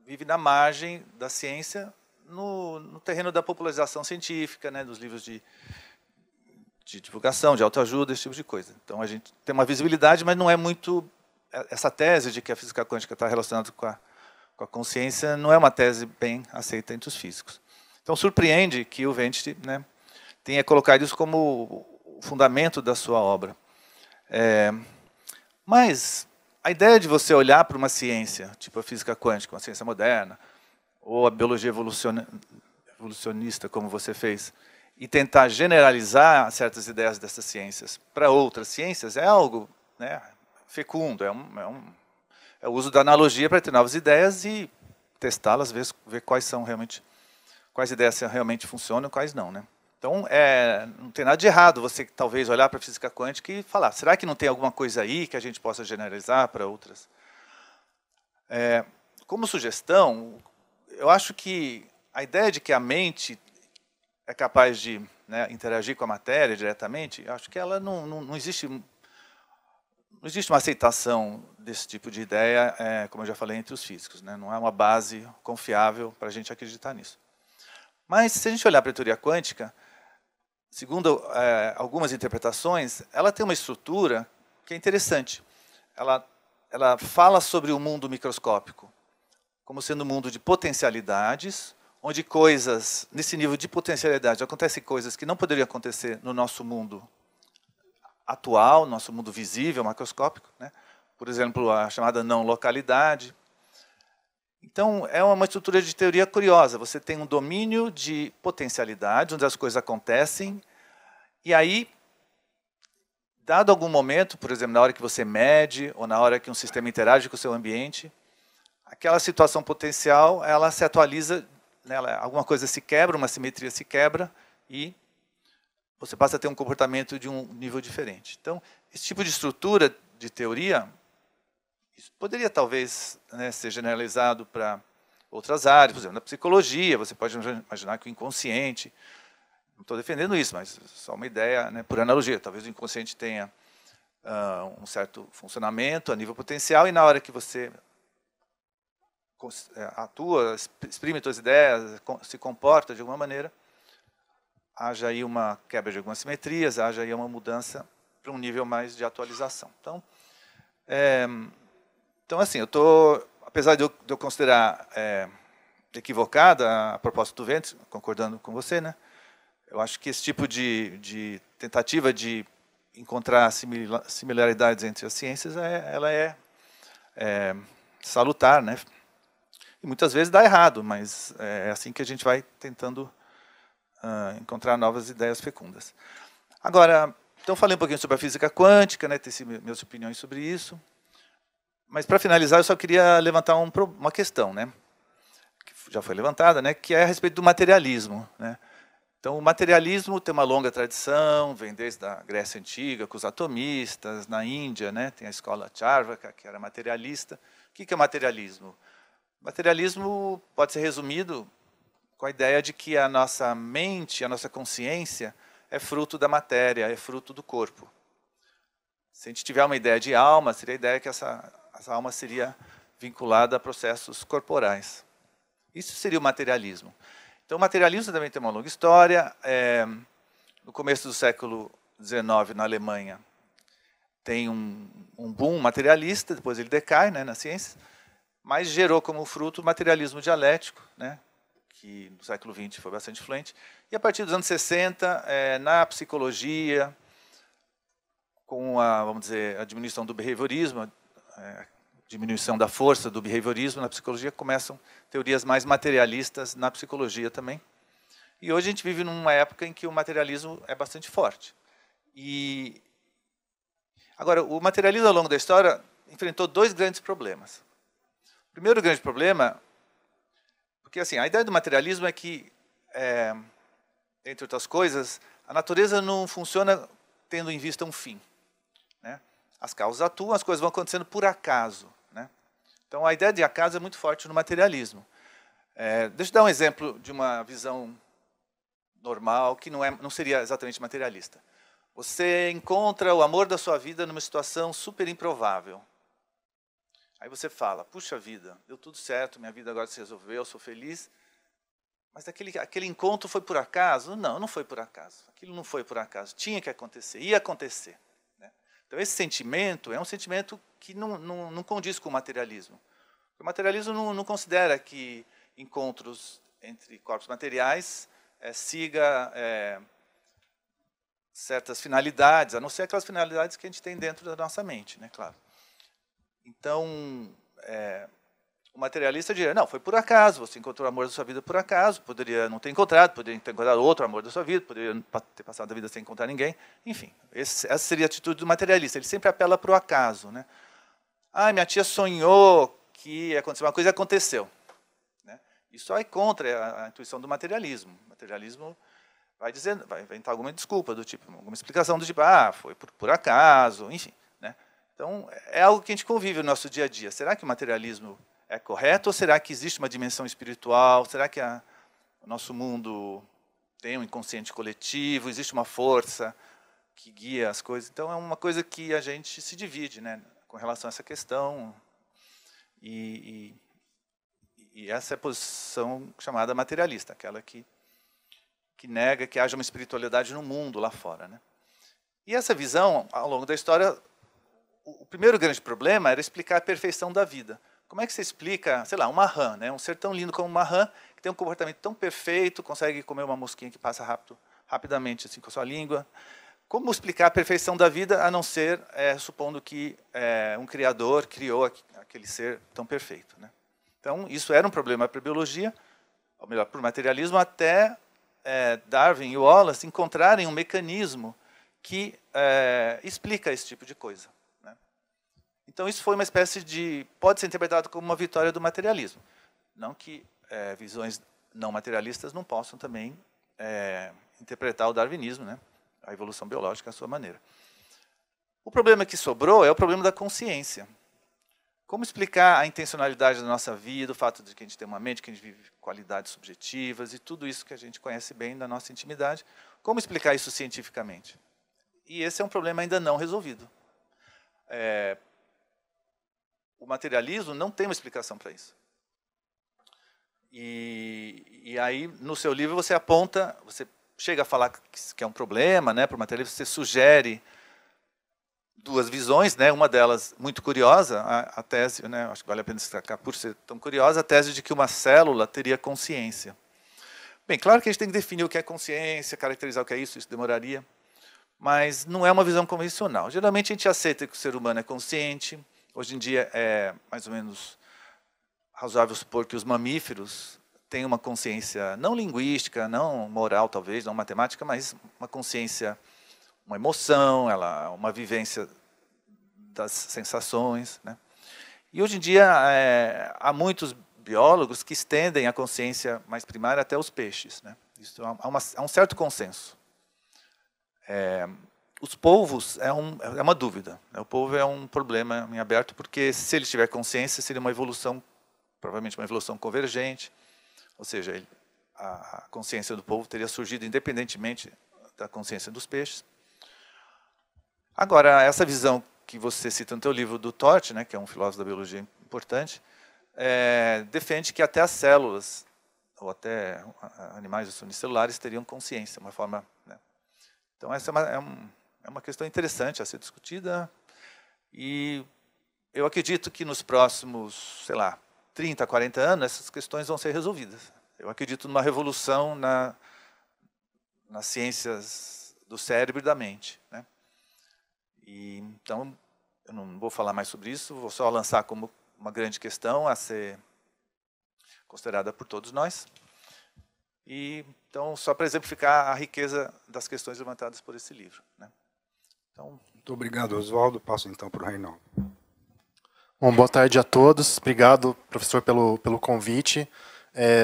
vive na margem da ciência, no terreno da popularização científica, né? Dos livros de divulgação, de autoajuda, esse tipo de coisa. Então, a gente tem uma visibilidade, mas não é muito... Essa tese de que a física quântica está relacionada com a consciência não é uma tese bem aceita entre os físicos. Então, surpreende que o Wendt, né, tenha colocado isso como o fundamento da sua obra. Mas a ideia de você olhar para uma ciência, tipo a física quântica, uma ciência moderna, ou a biologia evolucionista, como você fez, e tentar generalizar certas ideias dessas ciências para outras ciências, é algo, né, fecundo, é o uso da analogia para ter novas ideias e testá-las, ver quais ideias realmente funcionam e quais não, né? Então, não tem nada de errado você talvez olhar para a física quântica e falar, será que não tem alguma coisa aí que a gente possa generalizar para outras? Como sugestão, eu acho que a ideia de que a mente é capaz de, né, interagir com a matéria diretamente, eu acho que ela não existe. Não existe uma aceitação desse tipo de ideia, como eu já falei, entre os físicos, né? Não há uma base confiável para a gente acreditar nisso. Mas, se a gente olhar para a teoria quântica, segundo algumas interpretações, ela tem uma estrutura que é interessante. Ela fala sobre o mundo microscópico como sendo um mundo de potencialidades, onde coisas, nesse nível de potencialidade, acontecem coisas que não poderiam acontecer no nosso mundo atual, nosso mundo visível, macroscópico, né? Por exemplo, a chamada não localidade. Então, é uma estrutura de teoria curiosa. Você tem um domínio de potencialidade, onde as coisas acontecem, e aí, dado algum momento, por exemplo, na hora que você mede, ou na hora que um sistema interage com o seu ambiente, aquela situação potencial, ela se atualiza, né? Alguma coisa se quebra, uma simetria se quebra, e você passa a ter um comportamento de um nível diferente. Então, esse tipo de estrutura de teoria, isso poderia talvez, né, ser generalizado para outras áreas, por exemplo, na psicologia, você pode imaginar que o inconsciente, não estou defendendo isso, mas só uma ideia, né, por analogia, talvez o inconsciente tenha um certo funcionamento a nível potencial, e na hora que você atua, exprime suas ideias, se comporta de alguma maneira, haja aí uma quebra de algumas simetrias, haja aí uma mudança para um nível mais de atualização. Então assim, apesar de eu considerar equivocada a proposta do Wendt, concordando com você, né, eu acho que esse tipo de tentativa de encontrar similaridades entre as ciências, ela é salutar, né? E muitas vezes dá errado, mas é assim que a gente vai tentando encontrar novas ideias fecundas. Agora, então falei um pouquinho sobre a física quântica, né? Ter minhas opiniões sobre isso. Mas para finalizar, eu só queria levantar uma questão, né? Que já foi levantada, né? Que é a respeito do materialismo, né? Então, o materialismo tem uma longa tradição, vem desde a Grécia Antiga, com os atomistas, na Índia, né, tem a escola Charvaka, que era materialista. O que é o materialismo? O materialismo pode ser resumido com a ideia de que a nossa mente, a nossa consciência, é fruto da matéria, é fruto do corpo. Se a gente tiver uma ideia de alma, seria a ideia que essa alma seria vinculada a processos corporais. Isso seria o materialismo. Então, o materialismo também tem uma longa história. No começo do século XIX, na Alemanha, tem um boom materialista, depois ele decai, né, na ciência, mas gerou como fruto o materialismo dialético, né, que no século XX foi bastante influente. E a partir dos anos 60, na psicologia, com vamos dizer, a diminuição do behaviorismo, diminuição da força do behaviorismo na psicologia, começam teorias mais materialistas na psicologia também. E hoje a gente vive numa época em que o materialismo é bastante forte. Agora, o materialismo ao longo da história enfrentou dois grandes problemas. O primeiro grande problema, porque assim, a ideia do materialismo é que, entre outras coisas, a natureza não funciona tendo em vista um fim, né? As causas atuam, as coisas vão acontecendo por acaso, né? Então, a ideia de acaso é muito forte no materialismo. Deixa eu dar um exemplo de uma visão normal, que não seria exatamente materialista. Você encontra o amor da sua vida numa situação super improvável. Aí você fala, puxa vida, deu tudo certo, minha vida agora se resolveu, eu sou feliz. Mas aquele encontro foi por acaso? Não, não foi por acaso. Aquilo não foi por acaso. Tinha que acontecer, ia acontecer. Então, esse sentimento é um sentimento que não condiz com o materialismo. O materialismo não considera que encontros entre corpos materiais siga certas finalidades, a não ser aquelas finalidades que a gente tem dentro da nossa mente, né, claro. Então, o materialista diria, não, foi por acaso, você encontrou o amor da sua vida por acaso, poderia não ter encontrado, poderia ter encontrado outro amor da sua vida, poderia ter passado a vida sem encontrar ninguém, enfim. Essa seria a atitude do materialista, ele sempre apela para o acaso, né? Ah, minha tia sonhou que ia acontecer uma coisa e aconteceu, né? Isso aí contra a intuição do materialismo. O materialismo vai inventar alguma desculpa do tipo, alguma explicação do tipo, foi por acaso, enfim, né? Então, é algo que a gente convive no nosso dia a dia. Será que o materialismo é correto ou será que existe uma dimensão espiritual? Será que o nosso mundo tem um inconsciente coletivo? Existe uma força que guia as coisas? Então, é uma coisa que a gente se divide, né, com relação a essa questão. E essa é a posição chamada materialista, aquela que nega que haja uma espiritualidade no mundo lá fora, né? E essa visão, ao longo da história, o primeiro grande problema era explicar a perfeição da vida. Como é que você explica, sei lá, uma rã, né? Um ser tão lindo como uma rã, que tem um comportamento tão perfeito, consegue comer uma mosquinha que passa rapidamente assim, com a sua língua. Como explicar a perfeição da vida, a não ser supondo que um criador criou aquele ser tão perfeito, né? Então, isso era um problema para a biologia, ou melhor, para o materialismo, até Darwin e Wallace encontrarem um mecanismo que explica esse tipo de coisa, né? Então, isso foi uma espécie de... pode ser interpretado como uma vitória do materialismo. Não que visões não materialistas não possam também interpretar o darwinismo, né? A evolução biológica à sua maneira. O problema que sobrou é o problema da consciência. Como explicar a intencionalidade da nossa vida, o fato de que a gente tem uma mente, que a gente vive qualidades subjetivas e tudo isso que a gente conhece bem da nossa intimidade. Como explicar isso cientificamente? E esse é um problema ainda não resolvido. O materialismo não tem uma explicação para isso. E aí, no seu livro, você aponta, você chega a falar que é um problema, né, para o materialismo, você sugere duas visões, né, uma delas muito curiosa, a tese, né, acho que vale a pena destacar por ser tão curiosa, a tese de que uma célula teria consciência. Bem, claro que a gente tem que definir o que é consciência, caracterizar o que é isso demoraria, mas não é uma visão convencional. Geralmente a gente aceita que o ser humano é consciente, hoje em dia é mais ou menos razoável supor que os mamíferos têm uma consciência não linguística, não moral talvez, não matemática, mas uma consciência, uma emoção, uma vivência das sensações, né? E hoje em dia há muitos biólogos que estendem a consciência mais primária até os peixes, né? Isso há um certo consenso. Os polvos é uma dúvida. O polvo é um problema em aberto, porque se ele tiver consciência, seria uma evolução, provavelmente uma evolução convergente, ou seja, a consciência do polvo teria surgido independentemente da consciência dos peixes. Agora, essa visão que você cita no seu livro do Torch, né, que é um filósofo da biologia importante, defende que até as células, ou até animais unicelulares, teriam consciência, uma forma, né? Então, essa é uma questão interessante a ser discutida, e eu acredito que nos próximos, sei lá, 30, 40 anos, essas questões vão ser resolvidas. Eu acredito numa revolução nas ciências do cérebro e da mente, né? Então, eu não vou falar mais sobre isso, vou só lançar como uma grande questão a ser considerada por todos nós. Então, só para exemplificar a riqueza das questões levantadas por esse livro, né? Então, muito obrigado, Oswaldo. Passo então para o Reinaldo. Bom, boa tarde a todos. Obrigado, professor, pelo convite.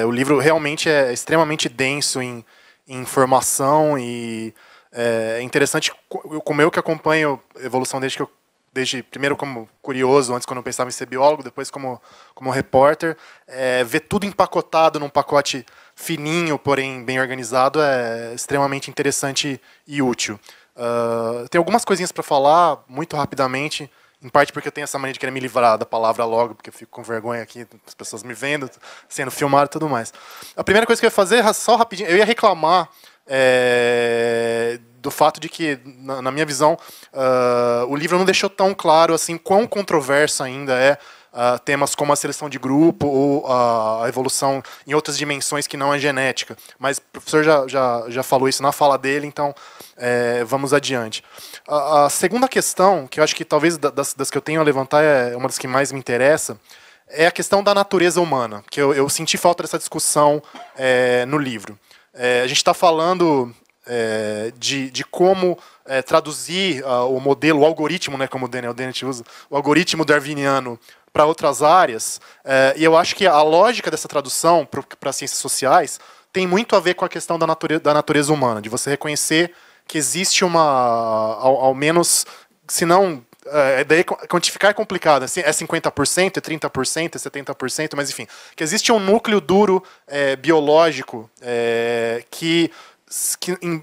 O livro realmente é extremamente denso em informação e é interessante, como eu que acompanho a evolução desde primeiro como curioso, antes quando eu pensava em ser biólogo, depois como repórter, ver tudo empacotado num pacote fininho, porém bem organizado, é extremamente interessante e útil. Tem algumas coisinhas para falar, muito rapidamente, em parte porque eu tenho essa mania de querer me livrar da palavra logo, porque eu fico com vergonha aqui, as pessoas me vendo, sendo filmado e tudo mais. A primeira coisa que eu ia fazer, só rapidinho, eu ia reclamar do fato de que, na minha visão, o livro não deixou tão claro assim quão controverso ainda é temas como a seleção de grupo ou a evolução em outras dimensões que não a genética. Mas o professor já falou isso na fala dele, então vamos adiante. A segunda questão, que eu acho que talvez das que eu tenho a levantar é uma das que mais me interessa, é a questão da natureza humana, que eu senti falta dessa discussão no livro. A gente está falando de como traduzir o modelo, o algoritmo, né, como o Daniel Dennett usa, o algoritmo darwiniano para outras áreas, e eu acho que a lógica dessa tradução para ciências sociais tem muito a ver com a questão da natureza humana, de você reconhecer que existe ao menos, se não... daí quantificar é complicado, assim, é 50%, é 30%, é 70%, mas enfim, que existe um núcleo duro biológico que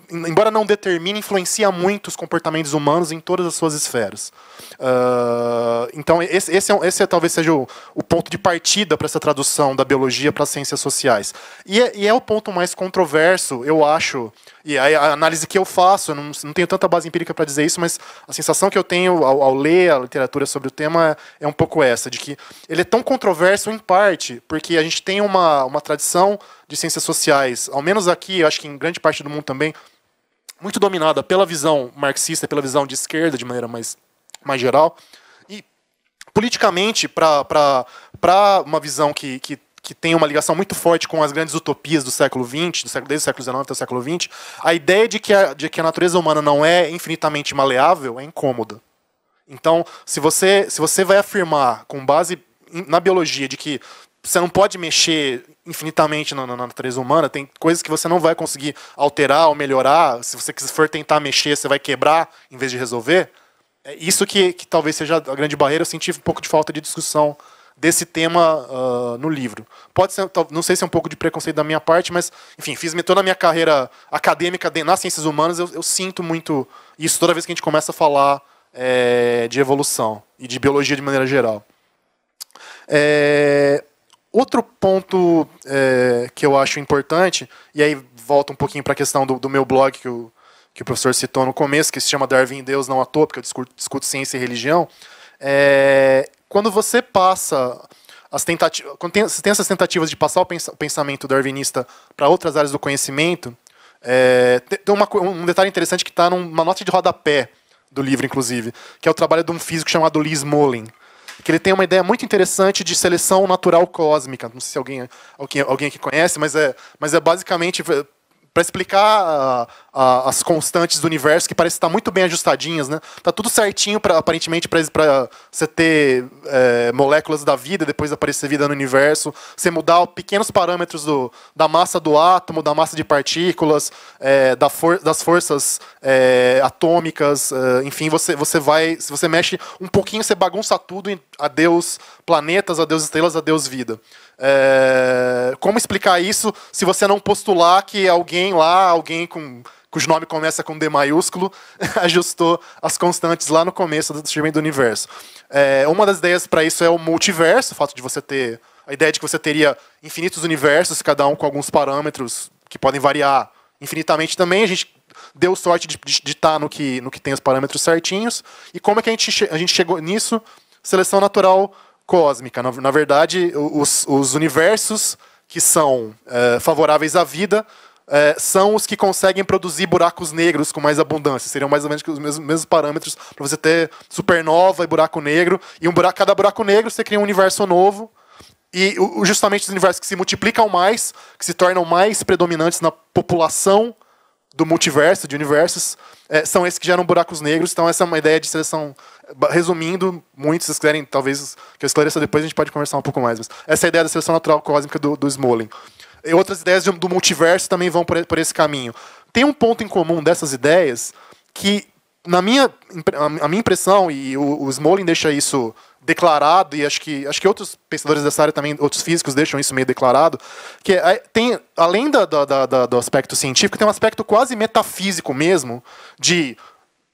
embora não determine, influencia muito os comportamentos humanos em todas as suas esferas. Então, esse talvez seja o ponto de partida para essa tradução da biologia para as ciências sociais. E é o ponto mais controverso, eu acho, e a análise que eu faço, eu não tenho tanta base empírica para dizer isso, mas a sensação que eu tenho ao ler a literatura sobre o tema é um pouco essa, de que ele é tão controverso em parte porque a gente tem uma tradição de ciências sociais, ao menos aqui, eu acho que em grande parte do mundo também, muito dominada pela visão marxista, pela visão de esquerda, de maneira mais geral, e politicamente, para uma visão que tem uma ligação muito forte com as grandes utopias do século XX, desde o século XIX até o século XX, a ideia de que a natureza humana não é infinitamente maleável é incômoda. Então, se você vai afirmar, com base na biologia, de que você não pode mexer infinitamente na natureza humana, tem coisas que você não vai conseguir alterar ou melhorar, se você for tentar mexer, você vai quebrar em vez de resolver, é isso que talvez seja a grande barreira. Eu senti um pouco de falta de discussão desse tema no livro. Pode ser, não sei se é um pouco de preconceito da minha parte, mas, enfim, fiz toda a minha carreira acadêmica nas ciências humanas, eu sinto muito isso toda vez que a gente começa a falar de evolução e de biologia de maneira geral. Outro ponto que eu acho importante, e aí volta um pouquinho para a questão do meu blog que o professor citou no começo, que se chama Darwin e Deus Não à Toa, porque eu discuto ciência e religião, quando você passa quando tem essas tentativas de passar o pensamento darwinista para outras áreas do conhecimento, tem um detalhe interessante que está numa nota de rodapé do livro, inclusive, que é o trabalho de um físico chamado Lee Smolin, que ele tem uma ideia muito interessante de seleção natural cósmica. Não sei se alguém aqui conhece, mas é basicamente para explicar as constantes do universo, que parece estar muito bem ajustadinhas, né? Tá tudo certinho, aparentemente, para você ter moléculas da vida, depois aparecer vida no universo, você mudar pequenos parâmetros da massa do átomo, da massa de partículas, das forças atômicas, enfim, você vai, se você mexe um pouquinho, você bagunça tudo, adeus planetas, adeus estrelas, adeus vida. Como explicar isso se você não postular que alguém cujo nome começa com D maiúsculo ajustou as constantes lá no começo do surgimento do universo? Uma das ideias para isso é o multiverso, o fato de você ter a ideia de que você teria infinitos universos, cada um com alguns parâmetros que podem variar infinitamente também. A gente deu sorte de estar no que tem os parâmetros certinhos. E como é que a gente chegou nisso? Seleção natural cósmica. Na verdade, os universos que são favoráveis à vida são os que conseguem produzir buracos negros com mais abundância. Seriam mais ou menos os mesmos parâmetros para você ter supernova e buraco negro. E cada buraco negro você cria um universo novo. E justamente os universos que se multiplicam mais, que se tornam mais predominantes na população do multiverso, de universos, são esses que geram buracos negros. Então essa é uma ideia de seleção. Resumindo, muitos, se vocês quiserem, talvez, que eu esclareça depois, a gente pode conversar um pouco mais. Mas essa é a ideia da seleção natural cósmica do Smolin. E outras ideias do multiverso também vão por esse caminho. Tem um ponto em comum dessas ideias que, a minha impressão, e o Smolin deixa isso declarado, e acho que outros pensadores dessa área também, outros físicos, deixam isso meio declarado, que tem, além do aspecto científico, tem um aspecto quase metafísico mesmo, de,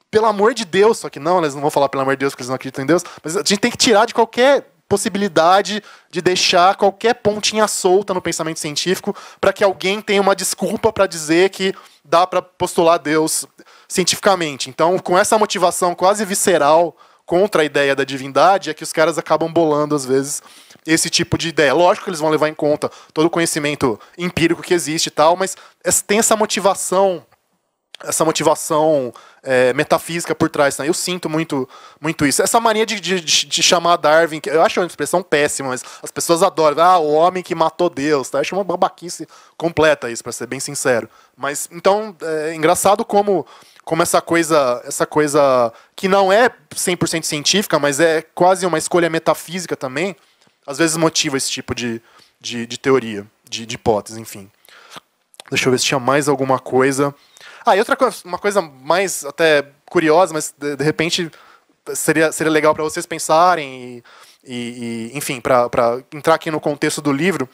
pelo amor de Deus, só que não, eles não vão falar pelo amor de Deus porque eles não acreditam em Deus, mas a gente tem que tirar de qualquer possibilidade de deixar qualquer pontinha solta no pensamento científico para que alguém tenha uma desculpa para dizer que dá para postular Deus cientificamente. Então, com essa motivação quase visceral contra a ideia da divindade, é que os caras acabam bolando, às vezes, esse tipo de ideia. Lógico que eles vão levar em conta todo o conhecimento empírico que existe e tal, mas tem essa motivação metafísica por trás. Né? Eu sinto muito isso. Essa mania de chamar Darwin, que eu acho uma expressão péssima, mas as pessoas adoram. O homem que matou Deus. Tá? Eu acho uma babaquice completa isso, para ser bem sincero. Mas, então, é engraçado como essa coisa que não é 100% científica, mas é quase uma escolha metafísica também, às vezes motiva esse tipo de teoria, de hipótese, enfim. Deixa eu ver se tinha mais alguma coisa. E outra coisa, uma coisa mais até curiosa, mas de repente seria legal para vocês pensarem e enfim, para entrar aqui no contexto do livro,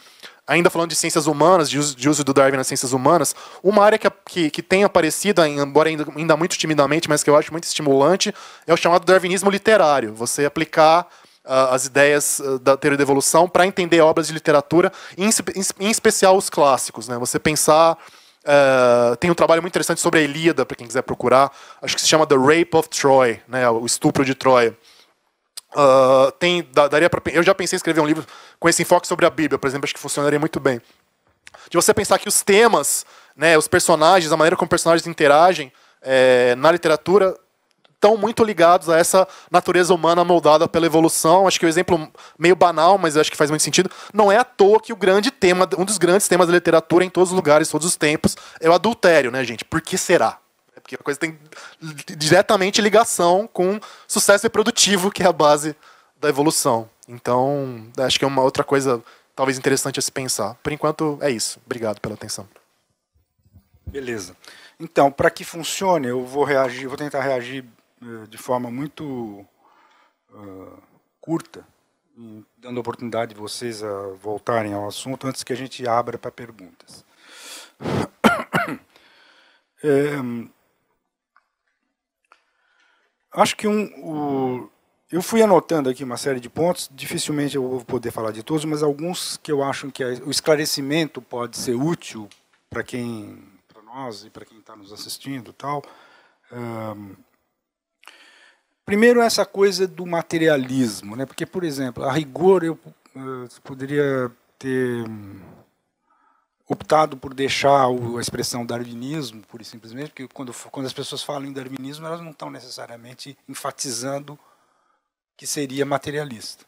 ainda falando de ciências humanas, de uso do Darwin nas ciências humanas, uma área que tem aparecido, embora ainda muito timidamente, mas que eu acho muito estimulante, é o chamado darwinismo literário. Você aplicar as ideias da teoria da evolução para entender obras de literatura, em especial os clássicos. Né? Você pensar... tem um trabalho muito interessante sobre a Ilíada, para quem quiser procurar, acho que se chama The Rape of Troy, né, o estupro de Troia. Eu já pensei em escrever um livro com esse enfoque sobre a Bíblia, por exemplo, acho que funcionaria muito bem. De você pensar que os temas, né, os personagens, a maneira como personagens interagem na literatura estão muito ligados a essa natureza humana moldada pela evolução. Acho que o exemplo meio banal, mas acho que faz muito sentido. Não é à toa que um dos grandes temas da literatura em todos os lugares, todos os tempos, é o adultério, né, gente? Por que será? Porque a coisa tem diretamente ligação com sucesso reprodutivo, que é a base da evolução. Então, acho que é uma outra coisa talvez interessante a se pensar. Por enquanto, é isso. Obrigado pela atenção. Beleza. Então, para que funcione, eu vou tentar reagir de forma muito curta, dando a oportunidade de vocês a voltarem ao assunto antes que a gente abra para perguntas. Acho que eu fui anotando aqui uma série de pontos, dificilmente eu vou poder falar de todos, mas alguns que eu acho que o esclarecimento pode ser útil para nós e para quem está nos assistindo, tal. Primeiro, essa coisa do materialismo, né? Porque, por exemplo, a rigor eu poderia ter optado por deixar a expressão darwinismo, pura e simplesmente, porque quando as pessoas falam em darwinismo, elas não estão necessariamente enfatizando que seria materialista.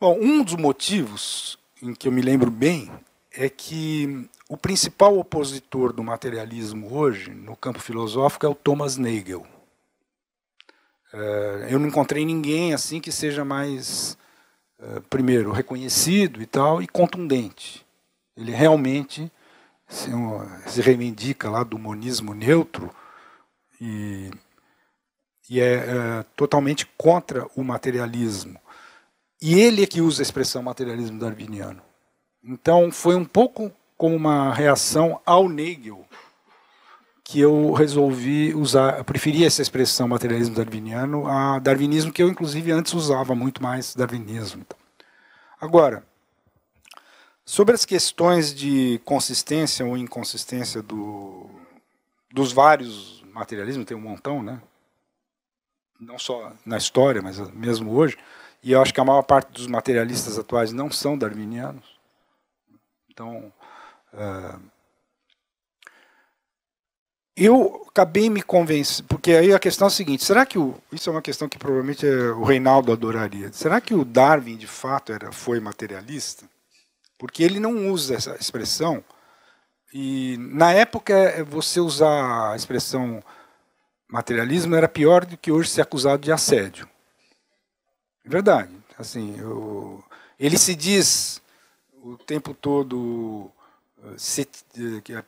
Bom, um dos motivos em que eu me lembro bem é que o principal opositor do materialismo hoje, no campo filosófico, é o Thomas Nagel. Eu não encontrei ninguém assim que seja mais, primeiro, reconhecido e tal, e contundente. Ele realmente se reivindica lá do monismo neutro e é totalmente contra o materialismo. E ele é que usa a expressão materialismo darwiniano. Então, foi um pouco como uma reação ao Nagel que eu resolvi usar, eu preferia essa expressão materialismo darwiniano a darwinismo, que eu, inclusive, antes usava muito mais darwinismo. Agora, sobre as questões de consistência ou inconsistência dos vários materialismos, tem um montão, né? Não só na história, mas mesmo hoje, e eu acho que a maior parte dos materialistas atuais não são darwinianos. Então, eu acabei me convencendo, porque aí a questão é a seguinte, será que isso é uma questão que provavelmente o Reinaldo adoraria, será que o Darwin, de fato, foi materialista? Porque ele não usa essa expressão, e na época você usar a expressão materialismo era pior do que hoje ser acusado de assédio. É verdade. Assim, ele se diz o tempo todo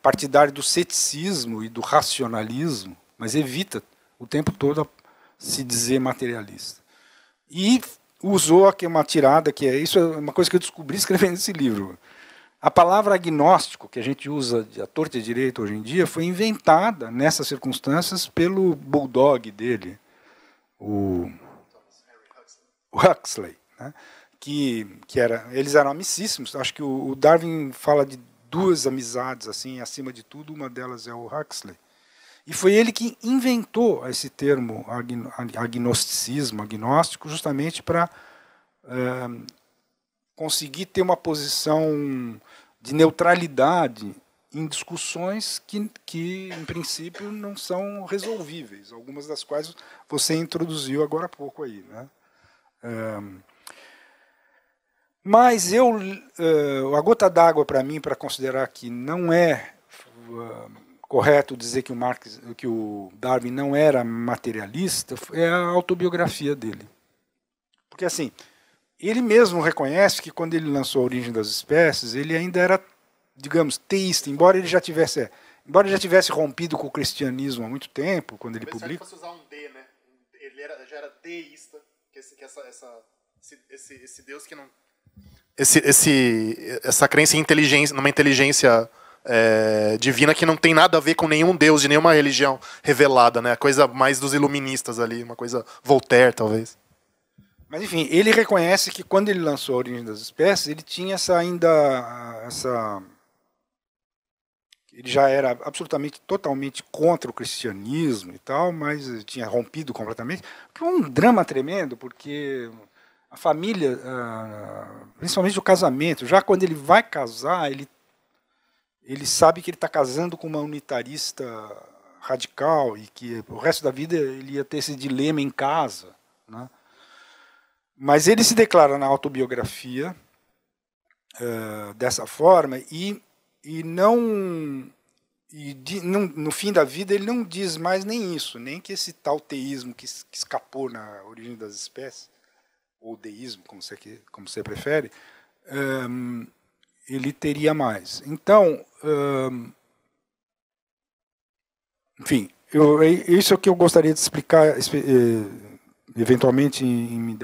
partidário do ceticismo e do racionalismo, mas evita o tempo todo se dizer materialista. E usou aqui uma tirada, que isso é uma coisa que eu descobri escrevendo esse livro. A palavra agnóstico, que a gente usa à torta e à direita hoje em dia, foi inventada nessas circunstâncias pelo bulldog dele, o Huxley, né? Eles eram amicíssimos. Acho que o Darwin fala de duas amizades assim, acima de tudo, uma delas é o Huxley. E foi ele que inventou esse termo agnosticismo, agnóstico, justamente para conseguir ter uma posição de neutralidade em discussões que, em princípio, não são resolvíveis, algumas das quais você introduziu agora há pouco aí, né? Mas a gota d'água para mim, para considerar que não é correto dizer que o Darwin não era materialista, é a autobiografia dele. Porque assim, ele mesmo reconhece que quando ele lançou A Origem das Espécies, ele ainda era, digamos, teísta, embora ele já tivesse rompido com o cristianismo há muito tempo, quando ele publica. Se fosse usar um D, né? Ele já era deísta, esse Deus que não... Essa crença em inteligência, numa inteligência divina que não tem nada a ver com nenhum Deus de nenhuma religião revelada, né? A coisa mais dos iluministas ali, uma coisa Voltaire, talvez. Mas, enfim, ele reconhece que quando ele lançou A Origem das Espécies, ele tinha ele já era absolutamente, totalmente contra o cristianismo e tal, mas tinha rompido completamente. Foi um drama tremendo, porque a família, principalmente o casamento, já quando ele vai casar, ele sabe que ele está casando com uma unitarista radical e que o resto da vida ele ia ter esse dilema em casa, né? Mas ele se declara na autobiografia dessa forma no fim da vida ele não diz mais nem isso, nem que esse tal teísmo que escapou na Origem das Espécies, ou deísmo, como você prefere, ele teria mais. Então, enfim, isso é o que eu gostaria de explicar, eventualmente,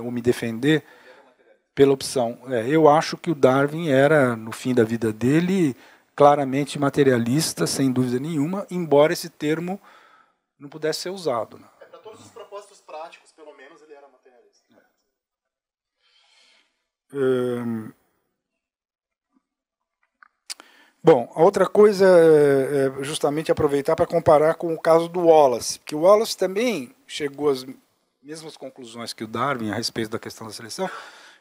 ou me defender pela opção. Eu acho que o Darwin era, no fim da vida dele, claramente materialista, sem dúvida nenhuma, embora esse termo não pudesse ser usado, né? Para todos os propósitos práticos, pelo menos, ele era materialista. Bom, a outra coisa é justamente aproveitar para comparar com o caso do Wallace, porque o Wallace também chegou às mesmas conclusões que o Darwin a respeito da questão da seleção,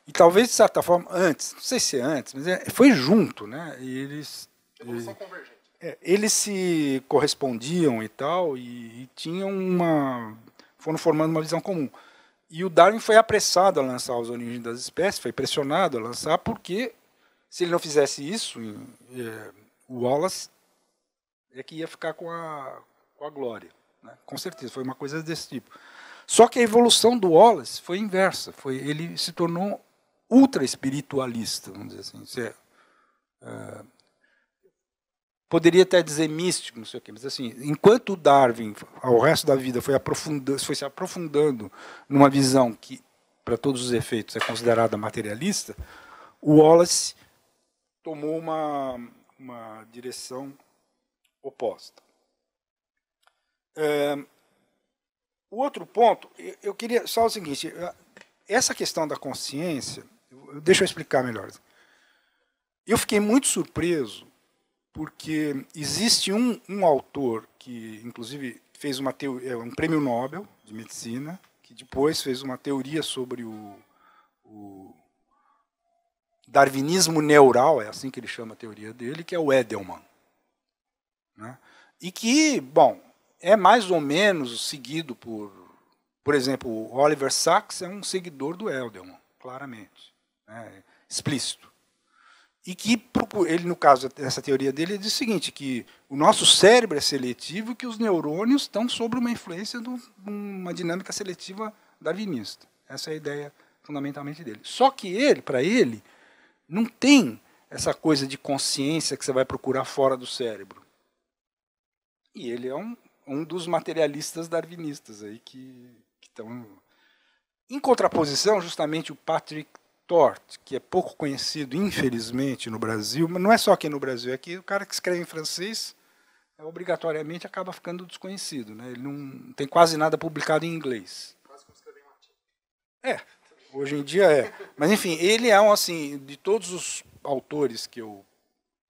e talvez, de certa forma, antes, não sei se é antes, mas foi junto, né? E evolução convergente. Eles se correspondiam e tal, e tinham foram formando uma visão comum. E o Darwin foi apressado a lançar As Origens das Espécies, foi pressionado a lançar, porque se ele não fizesse isso, o Wallace é que ia ficar com a glória. Né? Com certeza, foi uma coisa desse tipo. Só que a evolução do Wallace foi inversa. Ele se tornou ultra espiritualista, vamos dizer assim. Poderia até dizer místico, não sei o quê, mas assim, enquanto o Darwin, ao resto da vida, foi se aprofundando numa visão que, para todos os efeitos, é considerada materialista, o Wallace tomou uma direção oposta. O outro ponto, eu queria só o seguinte, essa questão da consciência, deixa eu explicar melhor. Eu fiquei muito surpreso, porque existe um autor que, inclusive, fez um prêmio Nobel de Medicina, que depois fez uma teoria sobre o darwinismo neural, é assim que ele chama a teoria dele, que é o Edelman. Né? E que, bom, é mais ou menos seguido por exemplo, o Oliver Sacks é um seguidor do Edelman, claramente, né? Explícito. E que ele, no caso dessa teoria dele, ele diz o seguinte, que o nosso cérebro é seletivo e que os neurônios estão sob uma influência de uma dinâmica seletiva darwinista. Essa é a ideia fundamentalmente dele. Só que para ele, não tem essa coisa de consciência que você vai procurar fora do cérebro. E ele é um dos materialistas darwinistas aí que estão... Em contraposição, justamente o Patrick Tort, que é pouco conhecido, infelizmente, no Brasil, mas não é só aqui no Brasil, é que o cara que escreve em francês obrigatoriamente acaba ficando desconhecido. Né? Ele não tem quase nada publicado em inglês. Quase como escrever em latim. Hoje em dia é. Mas, enfim, ele é assim, de todos os autores que eu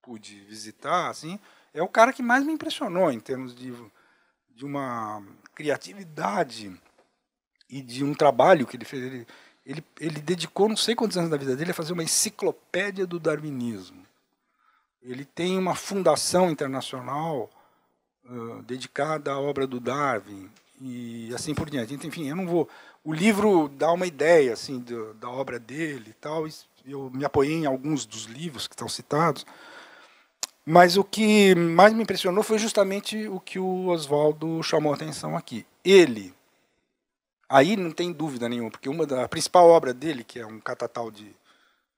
pude visitar, assim, é o cara que mais me impressionou em termos de uma criatividade e de um trabalho que ele fez. Ele dedicou não sei quantos anos da vida dele a fazer uma enciclopédia do darwinismo. Ele tem uma fundação internacional dedicada à obra do Darwin e assim por diante. Enfim, eu não vou... O livro dá uma ideia assim, da obra dele e tal. Eu me apoiei em alguns dos livros que estão citados. Mas o que mais me impressionou foi justamente o que o Oswaldo chamou a atenção aqui. Ele... Aí não tem dúvida nenhuma, porque a principal obra dele, que é um catatal de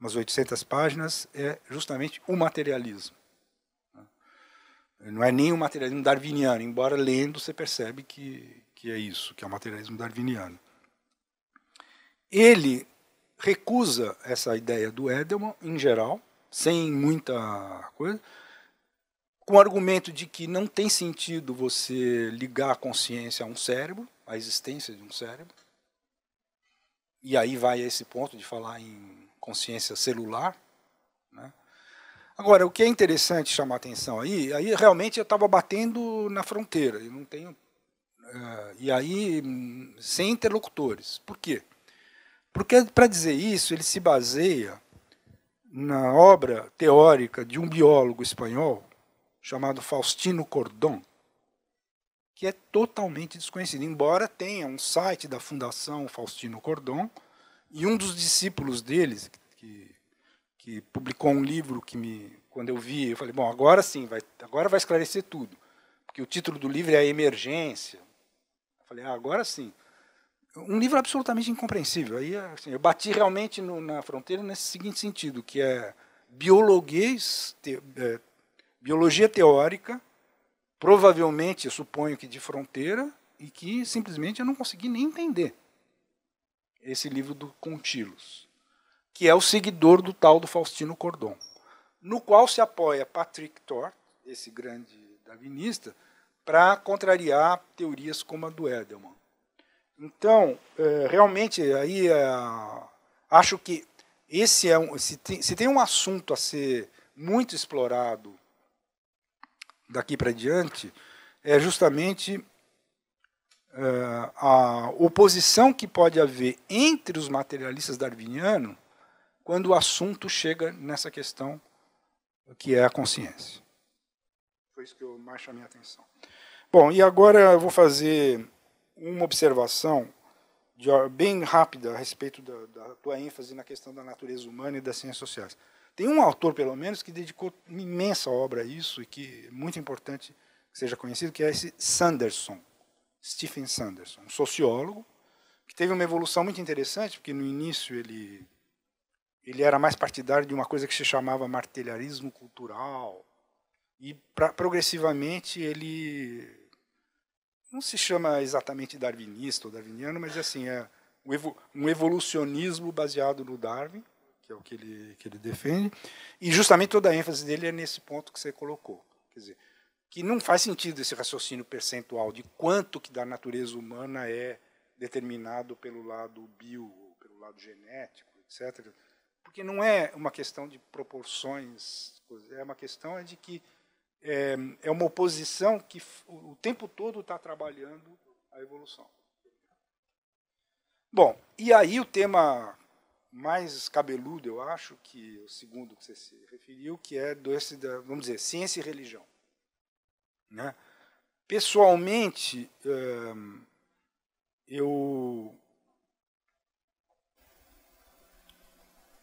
umas 800 páginas, é justamente o materialismo. Não é nem o materialismo darwiniano, embora lendo você percebe que é isso, que é o materialismo darwiniano. Ele recusa essa ideia do Edelman, em geral, sem muita coisa, com o argumento de que não tem sentido você ligar a consciência a um cérebro, a existência de um cérebro. E aí vai a esse ponto de falar em consciência celular. Né? Agora, o que é interessante chamar a atenção aí realmente eu estava batendo na fronteira, eu não tenho... e aí, sem interlocutores. Por quê? Porque, para dizer isso, ele se baseia na obra teórica de um biólogo espanhol chamado Faustino Cordón, que é totalmente desconhecido, embora tenha um site da Fundação Faustino Cordón, e um dos discípulos deles, que publicou um livro que quando eu vi, eu falei, bom, agora sim, agora vai esclarecer tudo, porque o título do livro é A Emergência. Eu falei, agora sim. Um livro absolutamente incompreensível. Aí, assim, eu bati realmente na fronteira nesse seguinte sentido, que é biologia teórica, provavelmente, eu suponho que de fronteira, e que simplesmente eu não consegui nem entender esse livro do Contilos, que é o seguidor do tal do Faustino Cordón, no qual se apoia Patrick Tort, esse grande darwinista, para contrariar teorias como a do Edelman. Então, realmente, aí acho que esse se tem um assunto a ser muito explorado daqui para diante, é justamente a oposição que pode haver entre os materialistas darwinianos quando o assunto chega nessa questão que é a consciência. Foi isso que eu mais chamei a atenção. Bom, e agora eu vou fazer uma observação bem rápida a respeito da tua ênfase na questão da natureza humana e das ciências sociais. Tem um autor, pelo menos, que dedicou uma imensa obra a isso e que é muito importante que seja conhecido, que é esse Sanderson, Stephen Sanderson, um sociólogo, que teve uma evolução muito interessante, porque no início ele era mais partidário de uma coisa que se chamava martelharismo cultural, e progressivamente ele não se chama exatamente darwinista ou darwiniano, mas assim, é um evolucionismo baseado no Darwin, que é o que ele defende, e justamente toda a ênfase dele é nesse ponto que você colocou. Quer dizer, que não faz sentido esse raciocínio percentual de quanto que da natureza humana é determinado pelo lado bio, pelo lado genético, etc. Porque não é uma questão de proporções, é uma questão de que é uma oposição que o tempo todo está trabalhando a evolução. Bom, e aí o tema mais cabeludo, eu acho, que o segundo que você se referiu, que é vamos dizer, ciência e religião. Né? Pessoalmente, eu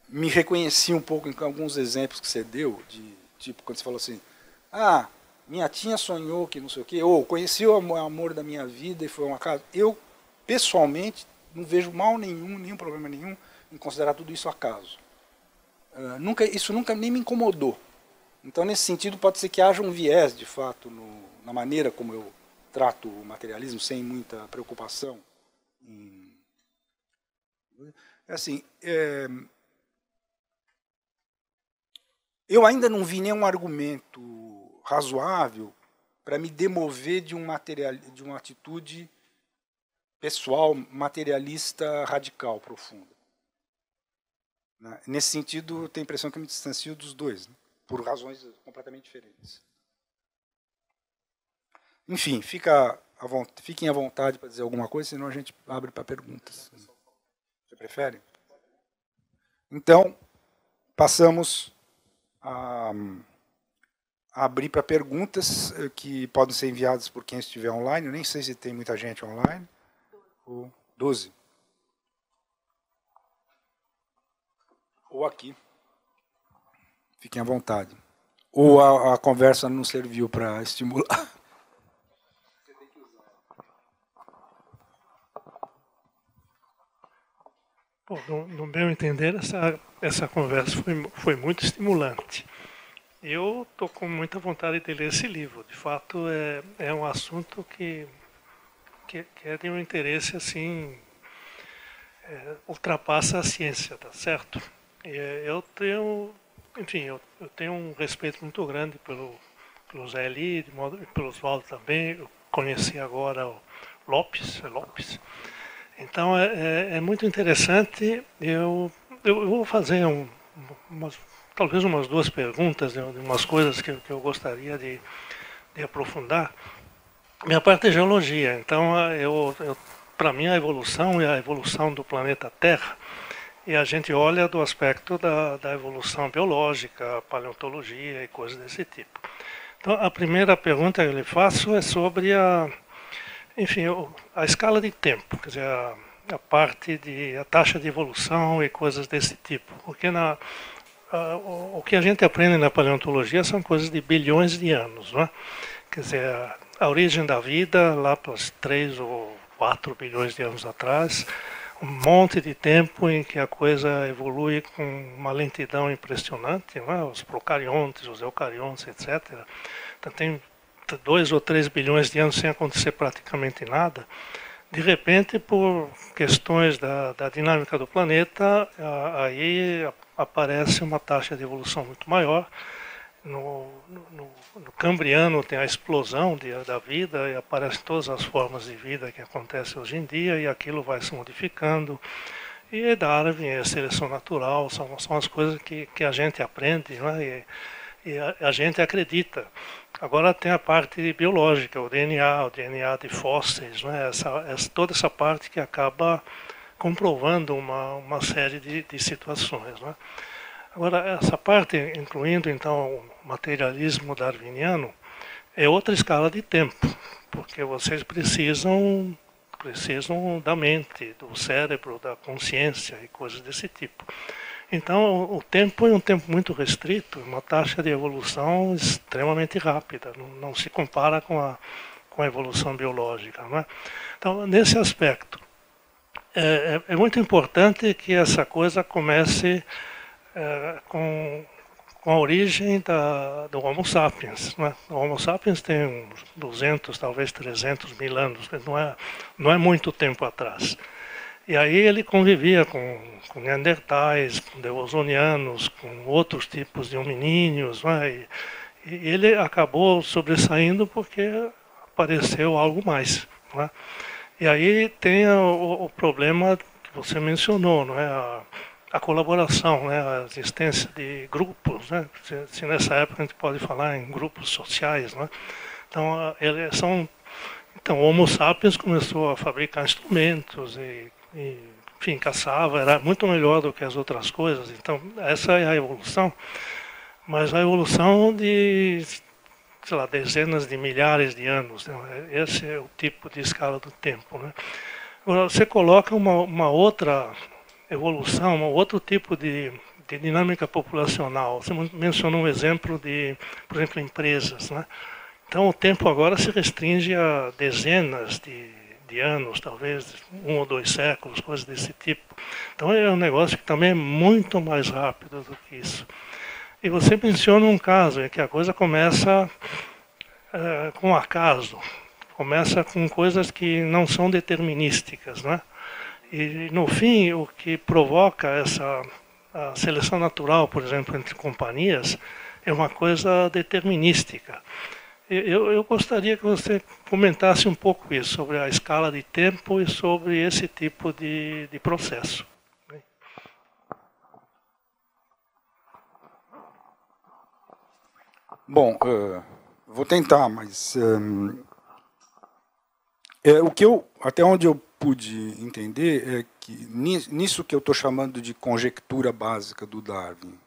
me reconheci um pouco em alguns exemplos que você deu, de tipo, quando você falou assim, minha tia sonhou que não sei o quê, ou conheci o amor da minha vida e foi um acaso. Eu, pessoalmente, não vejo mal nenhum problema nenhum em considerar tudo isso acaso. Isso nunca nem me incomodou. Então, nesse sentido, pode ser que haja um viés, de fato, na maneira como eu trato o materialismo, sem muita preocupação. Assim, eu ainda não vi nenhum argumento razoável para me demover de uma atitude pessoal, materialista, radical, profunda. Nesse sentido, eu tenho a impressão que eu me distancio dos dois, né? Por razões completamente diferentes. Enfim, fiquem à vontade para dizer alguma coisa, senão a gente abre para perguntas. Você prefere? Então, passamos a abrir para perguntas que podem ser enviadas por quem estiver online. Eu nem sei se tem muita gente online. 12. Ou aqui. Fiquem à vontade. Ou a conversa não serviu para estimular. Bom, no meu entender, essa conversa foi muito estimulante. Eu estou com muita vontade de ler esse livro. De fato, é um assunto que é de um interesse assim, ultrapassa a ciência, tá certo? Eu tenho, enfim, eu tenho um respeito muito grande pelo Zé Eli, pelo Oswaldo também. Eu conheci agora o Lopes. Então é muito interessante. Eu vou fazer talvez umas duas perguntas, de umas coisas que eu gostaria de aprofundar. Minha parte é geologia, então para mim a evolução é a evolução do planeta Terra, e a gente olha do aspecto da evolução biológica, paleontologia e coisas desse tipo. Então a primeira pergunta que eu lhe faço é sobre a escala de tempo, quer dizer, a parte a taxa de evolução e coisas desse tipo, porque o que a gente aprende na paleontologia são coisas de bilhões de anos, não é? Quer dizer, a origem da vida lá para os 3 ou 4 bilhões de anos atrás, um monte de tempo em que a coisa evolui com uma lentidão impressionante, não é? Os procariontes, os eucariontes, etc. Então tem 2 ou 3 bilhões de anos sem acontecer praticamente nada. De repente, por questões da dinâmica do planeta, aí aparece uma taxa de evolução muito maior. No Cambriano tem a explosão da vida e aparecem todas as formas de vida que acontecem hoje em dia, e aquilo vai se modificando. E Darwin, a seleção natural, são as coisas que a gente aprende, não é? E a gente acredita. Agora tem a parte biológica, o DNA de fósseis, né? Toda essa parte que acaba comprovando uma série de situações, né? Agora, essa parte, incluindo então o materialismo darwiniano, é outra escala de tempo, porque vocês precisam precisam da mente, do cérebro, da consciência e coisas desse tipo. Então, o tempo é um tempo muito restrito, uma taxa de evolução extremamente rápida, não se compara com a evolução biológica. Não é? Então, nesse aspecto, é muito importante que essa coisa comece com a origem do Homo sapiens. Não é? O Homo sapiens tem uns 200, talvez 300 mil anos, não é muito tempo atrás. E aí ele convivia com neandertais, com devolsonianos, com outros tipos de hominíneos, não é? E ele acabou sobressaindo porque apareceu algo mais. Não é? E aí tem o problema que você mencionou, não é? A colaboração, né? A existência de grupos, né? Se nessa época a gente pode falar em grupos sociais, né? Então, então o Homo sapiens começou a fabricar instrumentos e enfim, caçava, era muito melhor do que as outras coisas. Então, essa é a evolução, mas a evolução de, sei lá, dezenas de milhares de anos, né? Esse é o tipo de escala do tempo, né? Agora, você coloca uma outra evolução, um outro tipo de dinâmica populacional. Você mencionou um exemplo de, por exemplo, empresas, né? Então, o tempo agora se restringe a dezenas de anos, talvez 1 ou 2 séculos, coisas desse tipo. Então, é um negócio que também é muito mais rápido do que isso. E você menciona um caso em que a coisa começa com acaso, começa com coisas que não são determinísticas, né? E, no fim, o que provoca a seleção natural, por exemplo, entre companhias, é uma coisa determinística. Eu gostaria que você comentasse um pouco isso, sobre a escala de tempo e sobre esse tipo de processo. Bom, vou tentar, mas até onde eu pude entender é que nisso que eu estou chamando de conjectura básica do Darwin,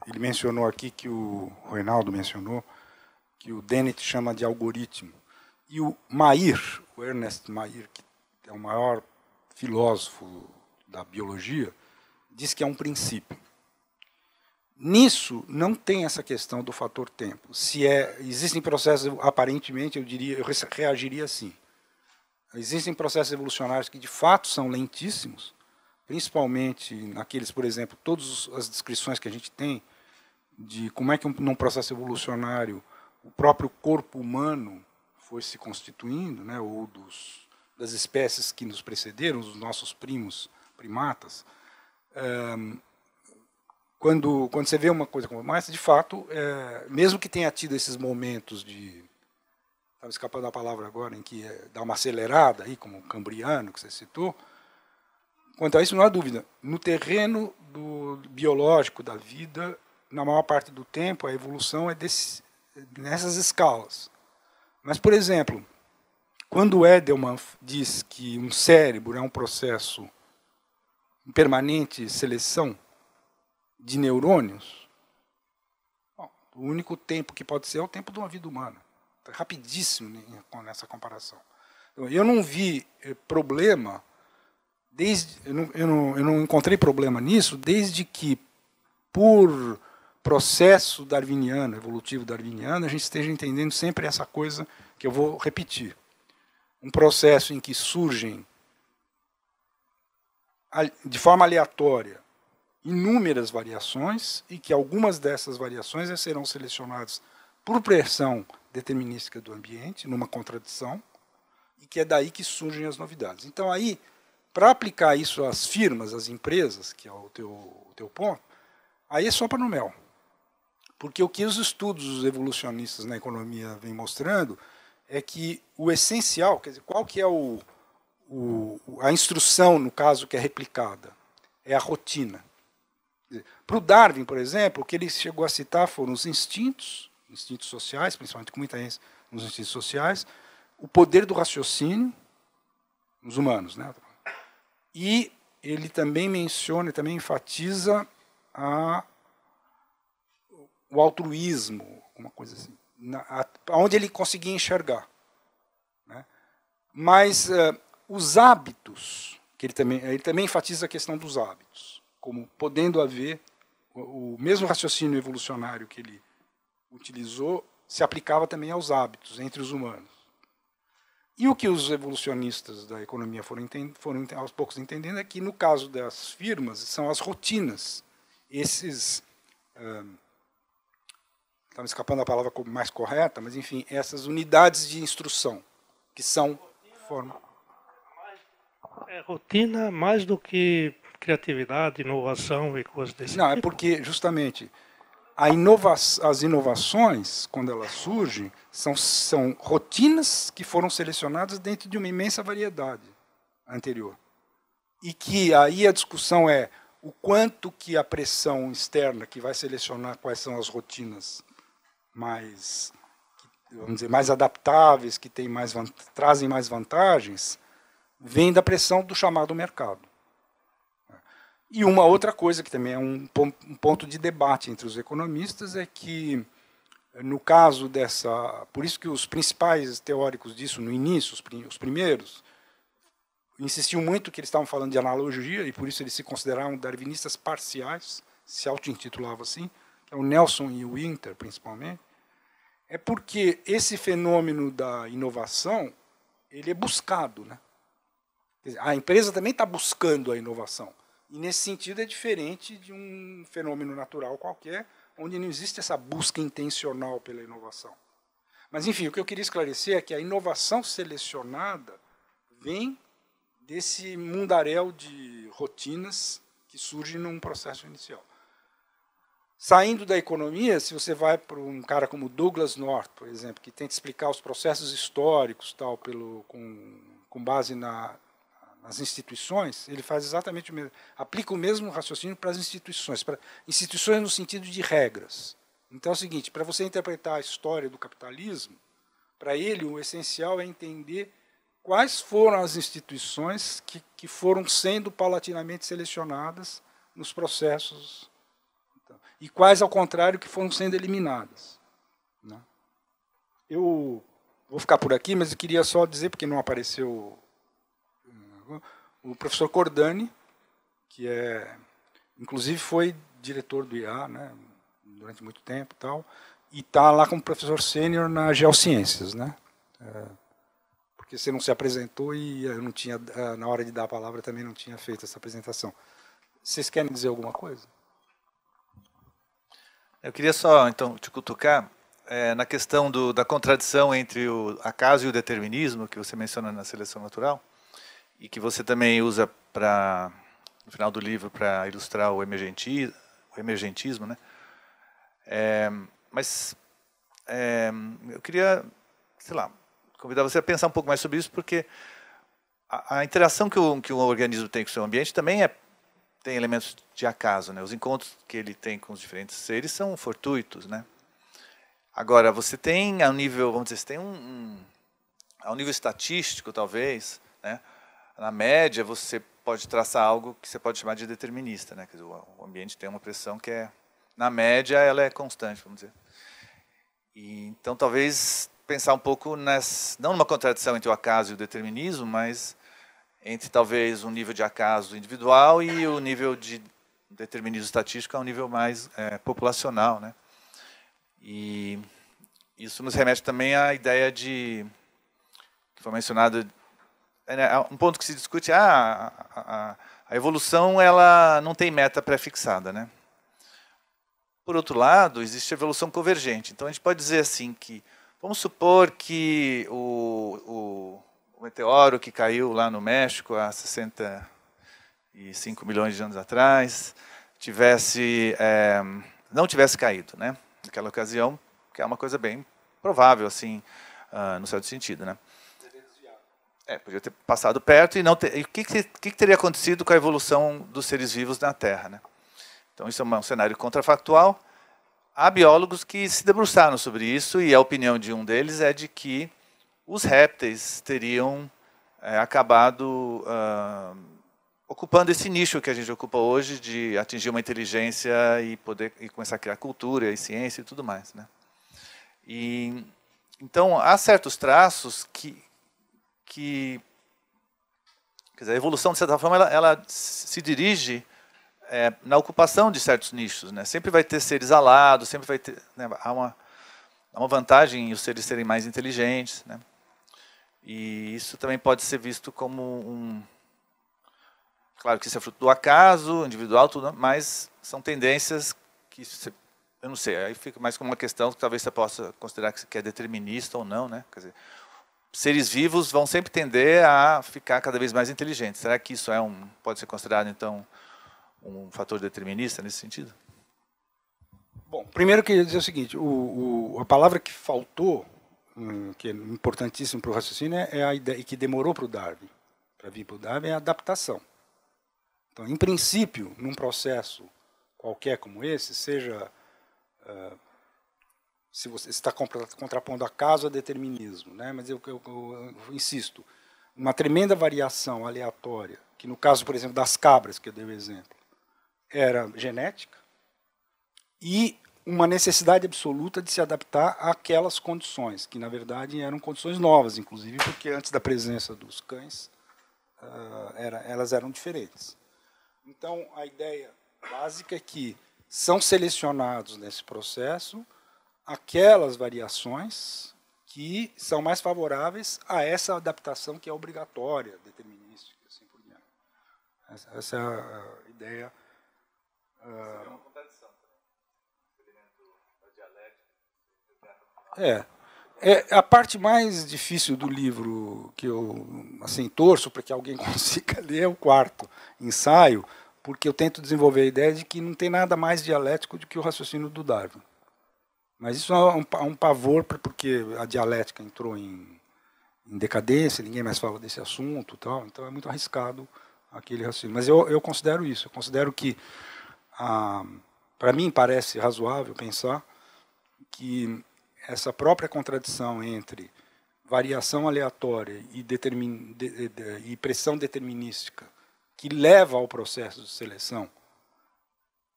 ele mencionou aqui que o Reinaldo mencionou que o Dennett chama de algoritmo. E o Ernest Mayr, que é o maior filósofo da biologia, diz que é um princípio. Nisso não tem essa questão do fator tempo. Existem processos, aparentemente, eu reagiria assim. Existem processos evolucionários que de fato são lentíssimos, principalmente naqueles, por exemplo, todas as descrições que a gente tem de como é que num processo evolucionário o próprio corpo humano foi se constituindo, né, ou das espécies que nos precederam, os nossos primos primatas. Quando você vê uma coisa como essa, de fato, mesmo que tenha tido esses momentos de... Estava escapando a palavra agora, em que dá uma acelerada, aí, como o cambriano, que você citou. Quanto a isso, não há dúvida. No terreno do biológico da vida, na maior parte do tempo, a evolução é nessas escalas. Mas, por exemplo, quando Edelman diz que um cérebro é um processo em permanente seleção de neurônios, bom, o único tempo que pode ser é o tempo de uma vida humana. É rapidíssimo nessa comparação. Eu não vi problema, eu não encontrei problema nisso, desde que, por processo darwiniano, evolutivo darwiniano, a gente esteja entendendo sempre essa coisa que eu vou repetir. Um processo em que surgem, de forma aleatória, inúmeras variações e que algumas dessas variações serão selecionadas por pressão determinística do ambiente, numa contradição, e que é daí que surgem as novidades. Então, aí, para aplicar isso às firmas, às empresas, que é o teu ponto, aí é sopa no mel. Porque o que os estudos evolucionistas na economia vêm mostrando é que o essencial, quer dizer, qual que é a instrução, no caso, que é replicada? É a rotina. Para o Darwin, por exemplo, o que ele chegou a citar foram os instintos sociais, principalmente com muita ênfase nos instintos sociais, o poder do raciocínio nos humanos, né? E ele também menciona, também enfatiza o altruísmo, uma coisa assim, onde ele conseguia enxergar, né? Mas os hábitos, que ele também enfatiza a questão dos hábitos, como podendo haver o mesmo raciocínio evolucionário que ele utilizou se aplicava também aos hábitos entre os humanos. E o que os evolucionistas da economia foram aos poucos entendendo é que, no caso das firmas, são as rotinas, esses... Está me escapando a palavra mais correta, mas, enfim, essas unidades de instrução, que são... É rotina mais do que criatividade, inovação e coisas desse tipo? Não, é porque, justamente, as inovações, quando elas surgem, são rotinas que foram selecionadas dentro de uma imensa variedade anterior. E que aí a discussão é o quanto que a pressão externa, que vai selecionar quais são as rotinas mais, vamos dizer, mais adaptáveis, que trazem mais vantagens, vem da pressão do chamado mercado. E uma outra coisa que também é um ponto de debate entre os economistas é que, no caso dessa... Por isso que os principais teóricos disso, no início, os primeiros, insistiam muito que eles estavam falando de analogia, e por isso eles se consideravam darwinistas parciais, se auto-intitulavam assim, que é o Nelson e o Winter, principalmente, é porque esse fenômeno da inovação ele é buscado, né? Quer dizer, a empresa também está buscando a inovação. E, nesse sentido, é diferente de um fenômeno natural qualquer, onde não existe essa busca intencional pela inovação. Mas, enfim, o que eu queria esclarecer é que a inovação selecionada vem desse mundaréu de rotinas que surge num processo inicial. Saindo da economia, se você vai para um cara como Douglas North, por exemplo, que tenta explicar os processos históricos tal, com base nas instituições, ele faz exatamente o mesmo, aplica o mesmo raciocínio para as instituições no sentido de regras. Então é o seguinte, para você interpretar a história do capitalismo, para ele o essencial é entender quais foram as instituições que foram sendo paulatinamente selecionadas nos processos, e quais, ao contrário, que foram sendo eliminadas. Eu vou ficar por aqui, mas eu queria só dizer, porque não apareceu... O professor Cordani, que inclusive foi diretor do IA, né, durante muito tempo, e está lá como professor sênior na Geociências, né, porque você não se apresentou e eu não tinha, na hora de dar a palavra, também não tinha feito essa apresentação. Vocês querem dizer alguma coisa? Eu queria só, então, te cutucar na questão da contradição entre o acaso e o determinismo, que você menciona na seleção natural, e que você também usa no final do livro para ilustrar o emergentismo, né? Mas eu queria, sei lá, convidar você a pensar um pouco mais sobre isso, porque a interação que um organismo tem com o seu ambiente também tem elementos de acaso, né? Os encontros que ele tem com os diferentes seres são fortuitos, né? Agora, você tem ao nível, vamos dizer, você tem ao nível estatístico, talvez, né? Na média, você pode traçar algo que você pode chamar de determinista, né? Quer dizer, o ambiente tem uma pressão que na média, ela é constante, vamos dizer. Então, talvez pensar um pouco não numa contradição entre o acaso e o determinismo, mas entre talvez um nível de acaso individual e o nível de determinismo estatístico a um nível mais populacional, né? E isso nos remete também à ideia que foi mencionado, um ponto que se discute, a evolução ela não tem meta pré-fixada, né? Por outro lado, existe a evolução convergente. Então a gente pode dizer assim que, vamos supor que o meteoro que caiu lá no México há 65 milhões de anos atrás não tivesse caído, né? Naquela ocasião, que é uma coisa bem provável, assim, no certo sentido, né? Podia ter passado perto e não ter. E o que teria acontecido com a evolução dos seres vivos na Terra, né? Então isso é um cenário contrafactual. Há biólogos que se debruçaram sobre isso e a opinião de um deles é de que os répteis teriam acabado ocupando esse nicho que a gente ocupa hoje de atingir uma inteligência e começar a criar cultura e ciência e tudo mais, né? Então há certos traços que Quer dizer, a evolução, de certa forma, ela se dirige na ocupação de certos nichos, né? Sempre vai ter seres alados, sempre vai ter, né? Há uma vantagem em os seres serem mais inteligentes, né? E isso também pode ser visto como claro que isso é fruto do acaso, individual, tudo, mas são tendências que, eu não sei, aí fica mais como uma questão que talvez você possa considerar que é determinista ou não, né? Quer dizer, seres vivos vão sempre tender a ficar cada vez mais inteligentes. Será que isso pode ser considerado, então, um fator determinista nesse sentido? Bom, primeiro eu queria dizer o seguinte, a palavra que faltou, que é importantíssimo para o raciocínio, é a ideia, e que demorou para o Darwin, para vir para o Darwin, é a adaptação. Então, em princípio, num processo qualquer como esse, seja, se você está contrapondo acaso a determinismo, né? Mas eu insisto, uma tremenda variação aleatória, que no caso, por exemplo, das cabras, que eu dei o exemplo, era genética, e uma necessidade absoluta de se adaptar àquelas condições, que na verdade eram condições novas, inclusive, porque antes da presença dos cães, elas eram diferentes. Então, a ideia básica é que são selecionados nesse processo aquelas variações que são mais favoráveis a essa adaptação que é obrigatória, determinística, assim por diante. Essa é a ideia. É uma contradição a parte mais difícil do livro que eu assim torço para que alguém consiga ler é o quarto ensaio, porque eu tento desenvolver a ideia de que não tem nada mais dialético do que o raciocínio do Darwin. Mas isso é um pavor, porque a dialética entrou em decadência, ninguém mais fala desse assunto, tal, então é muito arriscado aquele raciocínio. Mas eu considero isso, eu considero que, para mim, parece razoável pensar que essa própria contradição entre variação aleatória e pressão determinística, que leva ao processo de seleção,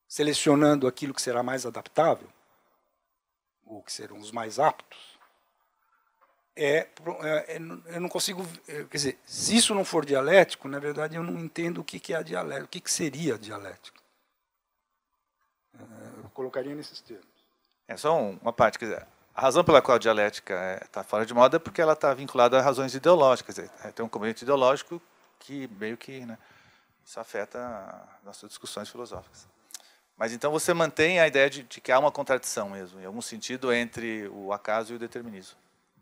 selecionando aquilo que será mais adaptável, ou que serão os mais aptos, eu não consigo, quer dizer, se isso não for dialético, na verdade eu não entendo o que é a dialética, o que seria a dialética. Eu colocaria nesses termos. É só uma parte, quer dizer, a razão pela qual a dialética está fora de moda é porque ela está vinculada a razões ideológicas, quer dizer, tem um componente ideológico que meio que, né, isso afeta nossas discussões filosóficas. Mas então você mantém a ideia de que há uma contradição mesmo, em algum sentido, entre o acaso e o determinismo.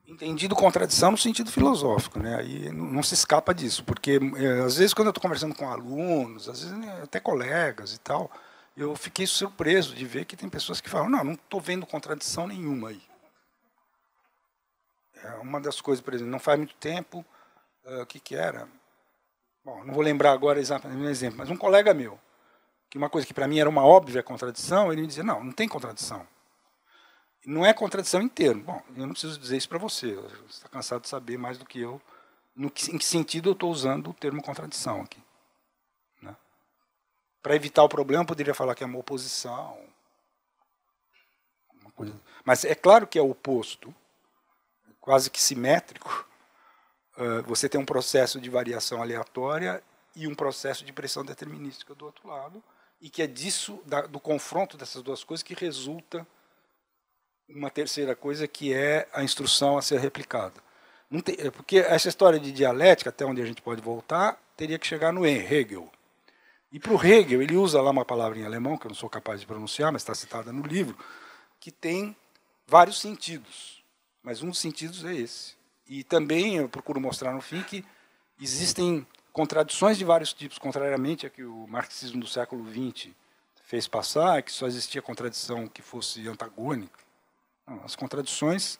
Entendido contradição no sentido filosófico, né? Aí não se escapa disso, porque às vezes quando eu estou conversando com alunos, às vezes até colegas e tal, eu fiquei surpreso de ver que tem pessoas que falam, não estou vendo contradição nenhuma aí. Uma das coisas, por exemplo, não faz muito tempo, o que era? Bom, não vou lembrar agora exatamente um exemplo, mas um colega meu, que uma coisa que para mim era uma óbvia contradição, ele me dizia, não tem contradição. Não é contradição em termo. Bom, eu não preciso dizer isso para você, você está cansado de saber mais do que eu, em que sentido eu estou usando o termo contradição aqui. Né? Para evitar o problema, eu poderia falar que é uma oposição. Uma coisa. Mas é claro que é o oposto, quase que simétrico. Você tem um processo de variação aleatória e um processo de pressão determinística do outro lado, e que é disso, do confronto dessas duas coisas, que resulta uma terceira coisa, que é a instrução a ser replicada. Não tem, porque essa história de dialética, até onde a gente pode voltar, teria que chegar no Hegel. E para o Hegel, ele usa lá uma palavra em alemão, que eu não sou capaz de pronunciar, mas está citada no livro, que tem vários sentidos, mas um dos sentidos é esse. E também eu procuro mostrar no fim que existem contradições de vários tipos, contrariamente a que o marxismo do século XX fez passar, que só existia contradição que fosse antagônica. Não, as contradições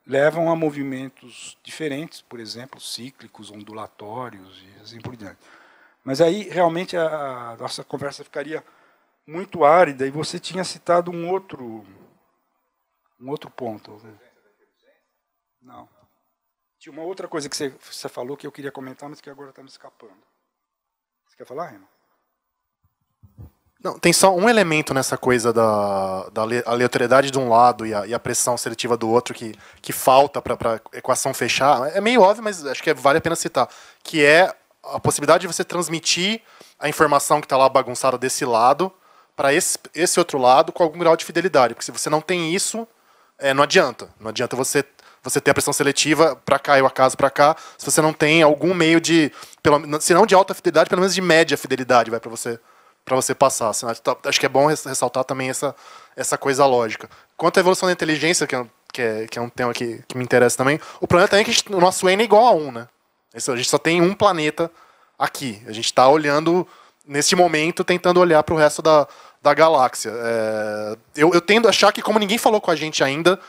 levam a movimentos diferentes, por exemplo, cíclicos, ondulatórios e assim por diante. Mas aí, realmente, a nossa conversa ficaria muito árida, e você tinha citado um outro ponto. Não. Tinha uma outra coisa que você falou que eu queria comentar, mas que agora está me escapando. Você quer falar, Rema? Não, tem só um elemento nessa coisa da aleatoriedade de um lado e a pressão seletiva do outro que falta para a equação fechar. É meio óbvio, mas acho que vale a pena citar. Que é a possibilidade de você transmitir a informação que está lá bagunçada desse lado para esse outro lado com algum grau de fidelidade. Porque se você não tem isso, não adianta. Não adianta você ter a pressão seletiva para cá e o acaso para cá, se você não tem algum meio de, se não de alta fidelidade, pelo menos de média fidelidade, vai para você passar. Acho que é bom ressaltar também essa coisa lógica. Quanto à evolução da inteligência, que é um tema que me interessa também, o problema também é que o nosso N é igual a 1, né? A gente só tem um planeta aqui. A gente está olhando, nesse momento, tentando olhar para o resto da galáxia. Eu tendo a achar que, como ninguém falou com a gente ainda,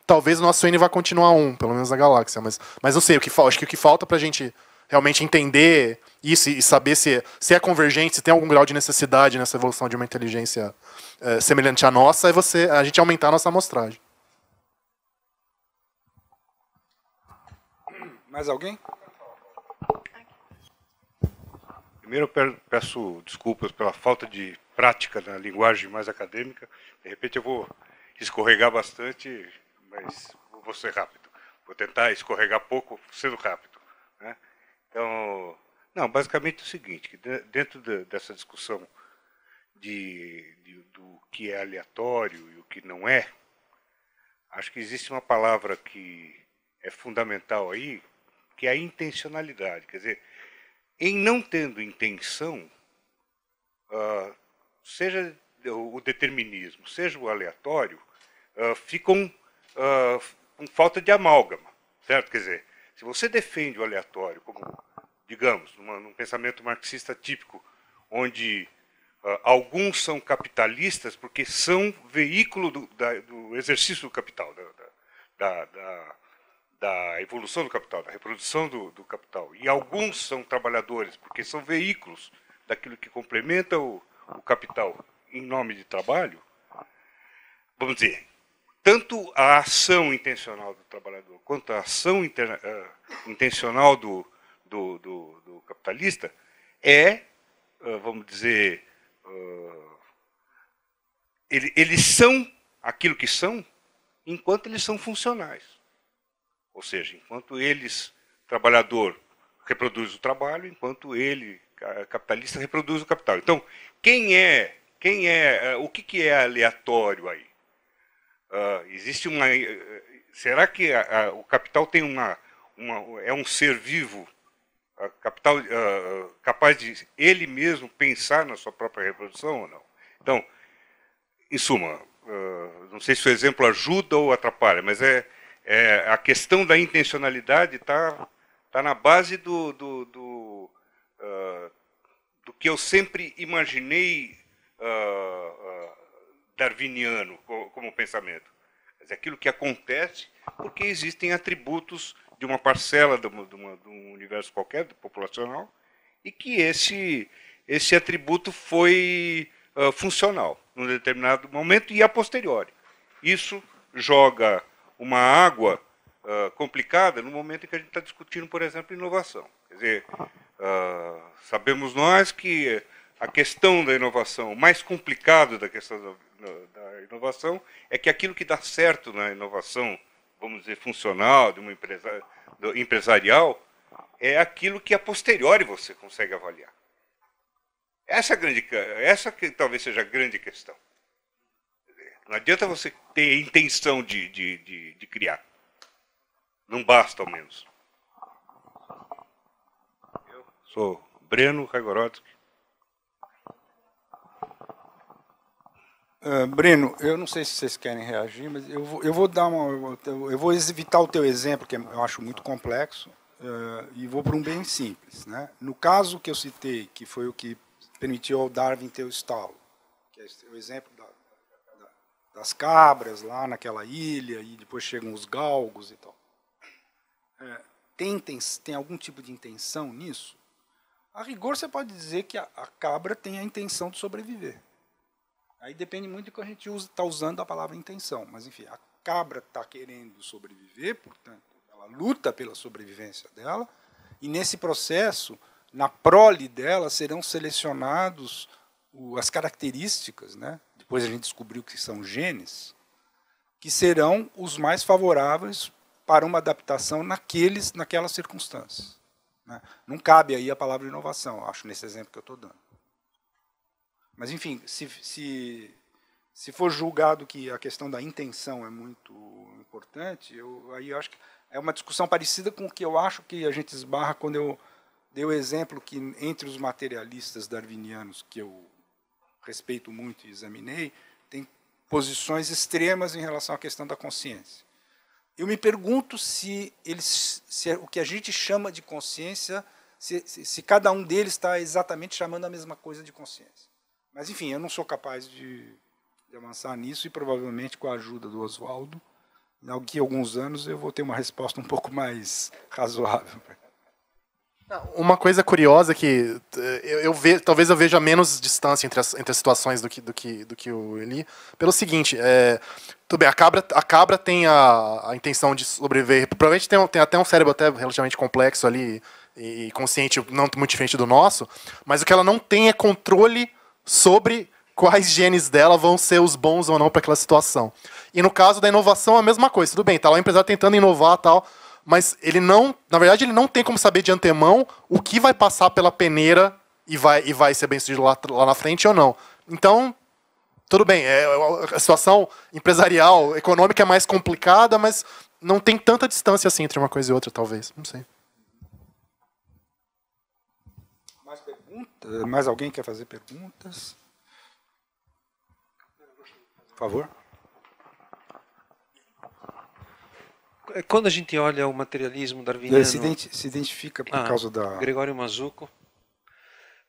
talvez o nosso N vá continuar 1, pelo menos na galáxia. Mas não sei, acho que o que falta para a gente realmente entender isso e saber se é convergente, se tem algum grau de necessidade nessa evolução de uma inteligência semelhante à nossa, é a gente aumentar a nossa amostragem. Mais alguém? Primeiro eu peço desculpas pela falta de prática na linguagem mais acadêmica. De repente eu vou escorregar bastante, mas vou ser rápido. Vou tentar escorregar pouco, sendo rápido, né? Então, não, basicamente é o seguinte, que dentro dessa discussão do que é aleatório e o que não é, acho que existe uma palavra que é fundamental aí, que é a intencionalidade. Quer dizer, em não tendo intenção, seja o determinismo, seja o aleatório, ficam com falta de amálgama, certo? Quer dizer, se você defende o aleatório como, digamos, num pensamento marxista típico, onde alguns são capitalistas porque são veículo do exercício do capital, da evolução do capital, da reprodução do capital, e alguns são trabalhadores porque são veículos daquilo que complementa o capital em nome de trabalho, vamos dizer, tanto a ação intencional do trabalhador quanto a ação intencional do capitalista vamos dizer, eles são aquilo que são enquanto eles são funcionais. Ou seja, enquanto eles, trabalhador, reproduz o trabalho, enquanto ele, capitalista, reproduz o capital. Então, o que é aleatório aí? Existe uma... Será que o capital tem é um ser vivo, capital capaz de ele mesmo pensar na sua própria reprodução ou não? Então, em suma, não sei se o exemplo ajuda ou atrapalha, mas a questão da intencionalidade está na base do que eu sempre imaginei darwiniano como pensamento. Quer dizer, aquilo que acontece porque existem atributos de uma parcela de um universo qualquer, populacional, e que esse atributo foi funcional num determinado momento e a posteriori. Isso joga uma água complicada no momento em que a gente está discutindo, por exemplo, inovação. Quer dizer, sabemos nós que a questão da inovação, o mais complicado da questão da inovação, é que aquilo que dá certo na inovação, vamos dizer, funcional, de uma empresa empresarial, é aquilo que a posteriori você consegue avaliar. Essa que talvez seja a grande questão. Não adianta você ter intenção de criar. Não basta, ao menos. Eu sou Breno Ragorodski. Breno, eu não sei se vocês querem reagir, mas eu vou evitar o teu exemplo, que eu acho muito complexo, e vou para um bem simples, né? No caso que eu citei, que foi o que permitiu ao Darwin ter o estalo, que é o exemplo das cabras lá naquela ilha, e depois chegam os galgos e tal. Tem algum tipo de intenção nisso? A rigor, você pode dizer que a cabra tem a intenção de sobreviver. Aí depende muito do que a gente está usando a palavra intenção. Mas, enfim, a cabra está querendo sobreviver, portanto, ela luta pela sobrevivência dela, e nesse processo, na prole dela, serão selecionados as características, né? Depois a gente descobriu que são genes, que serão os mais favoráveis para uma adaptação naquelas circunstâncias. Né? Não cabe aí a palavra inovação, acho, nesse exemplo que eu estou dando. Mas, enfim, se for julgado que a questão da intenção é muito importante, aí eu acho que é uma discussão parecida com o que eu acho que a gente esbarra quando eu dei o exemplo que, entre os materialistas darwinianos, que eu respeito muito e examinei, tem posições extremas em relação à questão da consciência. Eu me pergunto se o que a gente chama de consciência, se cada um deles está exatamente chamando a mesma coisa de consciência. Mas, enfim, eu não sou capaz de avançar nisso e, provavelmente, com a ajuda do Oswaldo, daqui a alguns anos eu vou ter uma resposta um pouco mais razoável. Uma coisa curiosa que talvez eu veja menos distância entre as situações do que o Eli, pelo seguinte, tudo bem, a cabra tem a intenção de sobreviver, provavelmente tem até um cérebro até relativamente complexo ali e consciente, não muito diferente do nosso, mas o que ela não tem é controle sobre quais genes dela vão ser os bons ou não para aquela situação. E no caso da inovação, a mesma coisa. Tudo bem, está lá o empresário tentando inovar e tal, mas na verdade, ele não tem como saber de antemão o que vai passar pela peneira e vai ser bem sucedido lá na frente ou não. Então, tudo bem, a situação empresarial, econômica é mais complicada, mas não tem tanta distância assim entre uma coisa e outra, talvez. Não sei. Mais perguntas? Mais alguém quer fazer perguntas? Por favor. Quando a gente olha o materialismo darwiniano... Se identifica por causa da... Gregório Mazzucco.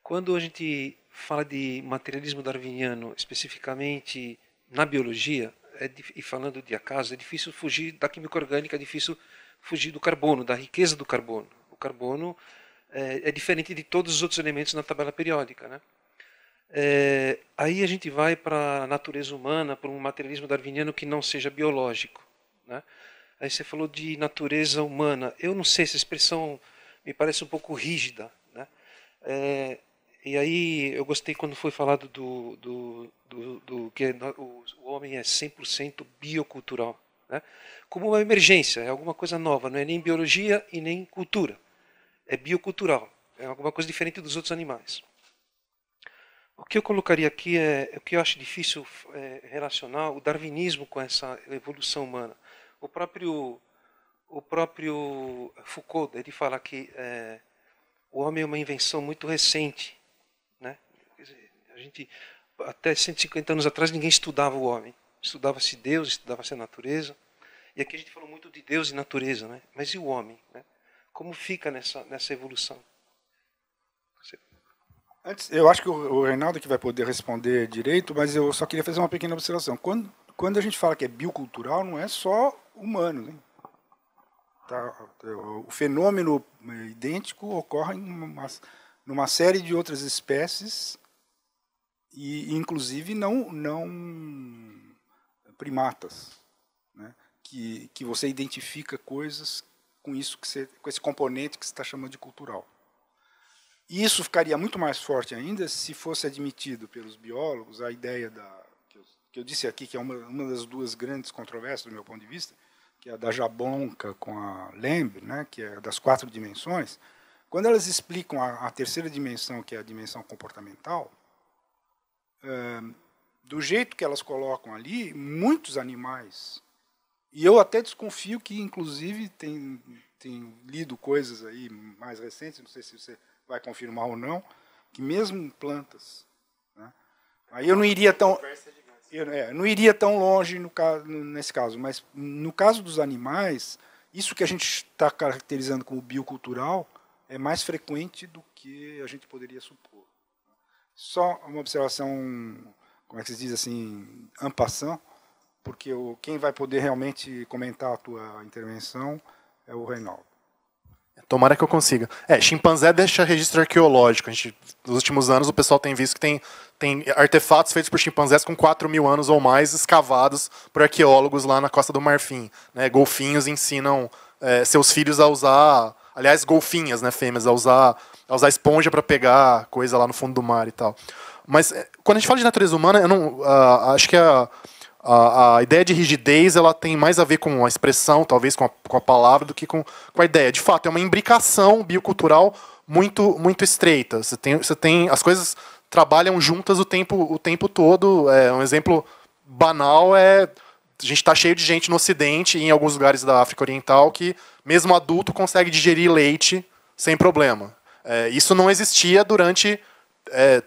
Quando a gente fala de materialismo darwiniano, especificamente na biologia, e falando de acaso, é difícil fugir da química orgânica, é difícil fugir do carbono, da riqueza do carbono. O carbono é diferente de todos os outros elementos na tabela periódica, né? Aí a gente vai para a natureza humana, para um materialismo darwiniano que não seja biológico, né? Aí você falou de natureza humana. Eu não sei, essa expressão me parece um pouco rígida, né? E aí eu gostei quando foi falado do que o homem é 100% biocultural, né? Como uma emergência, é alguma coisa nova, não é nem biologia e nem cultura. É biocultural, é alguma coisa diferente dos outros animais. O que eu colocaria aqui o que eu acho difícil relacionar o darwinismo com essa evolução humana. O próprio Foucault, ele fala que o homem é uma invenção muito recente, né? Quer dizer, a gente, até 150 anos atrás ninguém estudava o homem. Estudava-se Deus, estudava-se a natureza. E aqui a gente falou muito de Deus e natureza, né? Mas e o homem, né? Como fica nessa evolução? Antes, eu acho que o Reinaldo que vai poder responder direito, mas eu só queria fazer uma pequena observação. Quando a gente fala que é biocultural, não é só humano, né? O fenômeno idêntico ocorre numa série de outras espécies, e inclusive não primatas, né? Que você identifica coisas com esse componente que você está chamando de cultural. E isso ficaria muito mais forte ainda se fosse admitido pelos biólogos a ideia que eu disse aqui, que é uma das duas grandes controvérsias do meu ponto de vista, que é a da Jablonka com a Lembre, né, que é das 4 dimensões. Quando elas explicam a terceira dimensão, que é a dimensão comportamental, do jeito que elas colocam ali, muitos animais, e eu até desconfio que, inclusive, tem lido coisas aí mais recentes, não sei se você vai confirmar ou não, que mesmo plantas, né, aí eu não iria tão... não iria tão longe nesse caso, mas no caso dos animais, isso que a gente está caracterizando como biocultural é mais frequente do que a gente poderia supor. Só uma observação, como é que se diz assim, en passant, porque quem vai poder realmente comentar a tua intervenção é o Reinaldo. Tomara que eu consiga. Chimpanzé deixa registro arqueológico. Nos últimos anos, o pessoal tem visto que tem artefatos feitos por chimpanzés com 4.000 anos ou mais, escavados por arqueólogos lá na Costa do Marfim, né? Golfinhos ensinam seus filhos a usar... Aliás, golfinhas, né, fêmeas, a usar esponja para pegar coisa lá no fundo do mar e tal. Mas quando a gente fala de natureza humana, eu não acho que a ideia de rigidez ela tem mais a ver com a expressão, talvez com a palavra, do que com a ideia. De fato, é uma imbricação biocultural muito estreita. Você tem as coisas trabalham juntas o tempo todo. Um exemplo banal a gente está cheio de gente no Ocidente e em alguns lugares da África Oriental que mesmo adulto consegue digerir leite sem problema. Isso não existia durante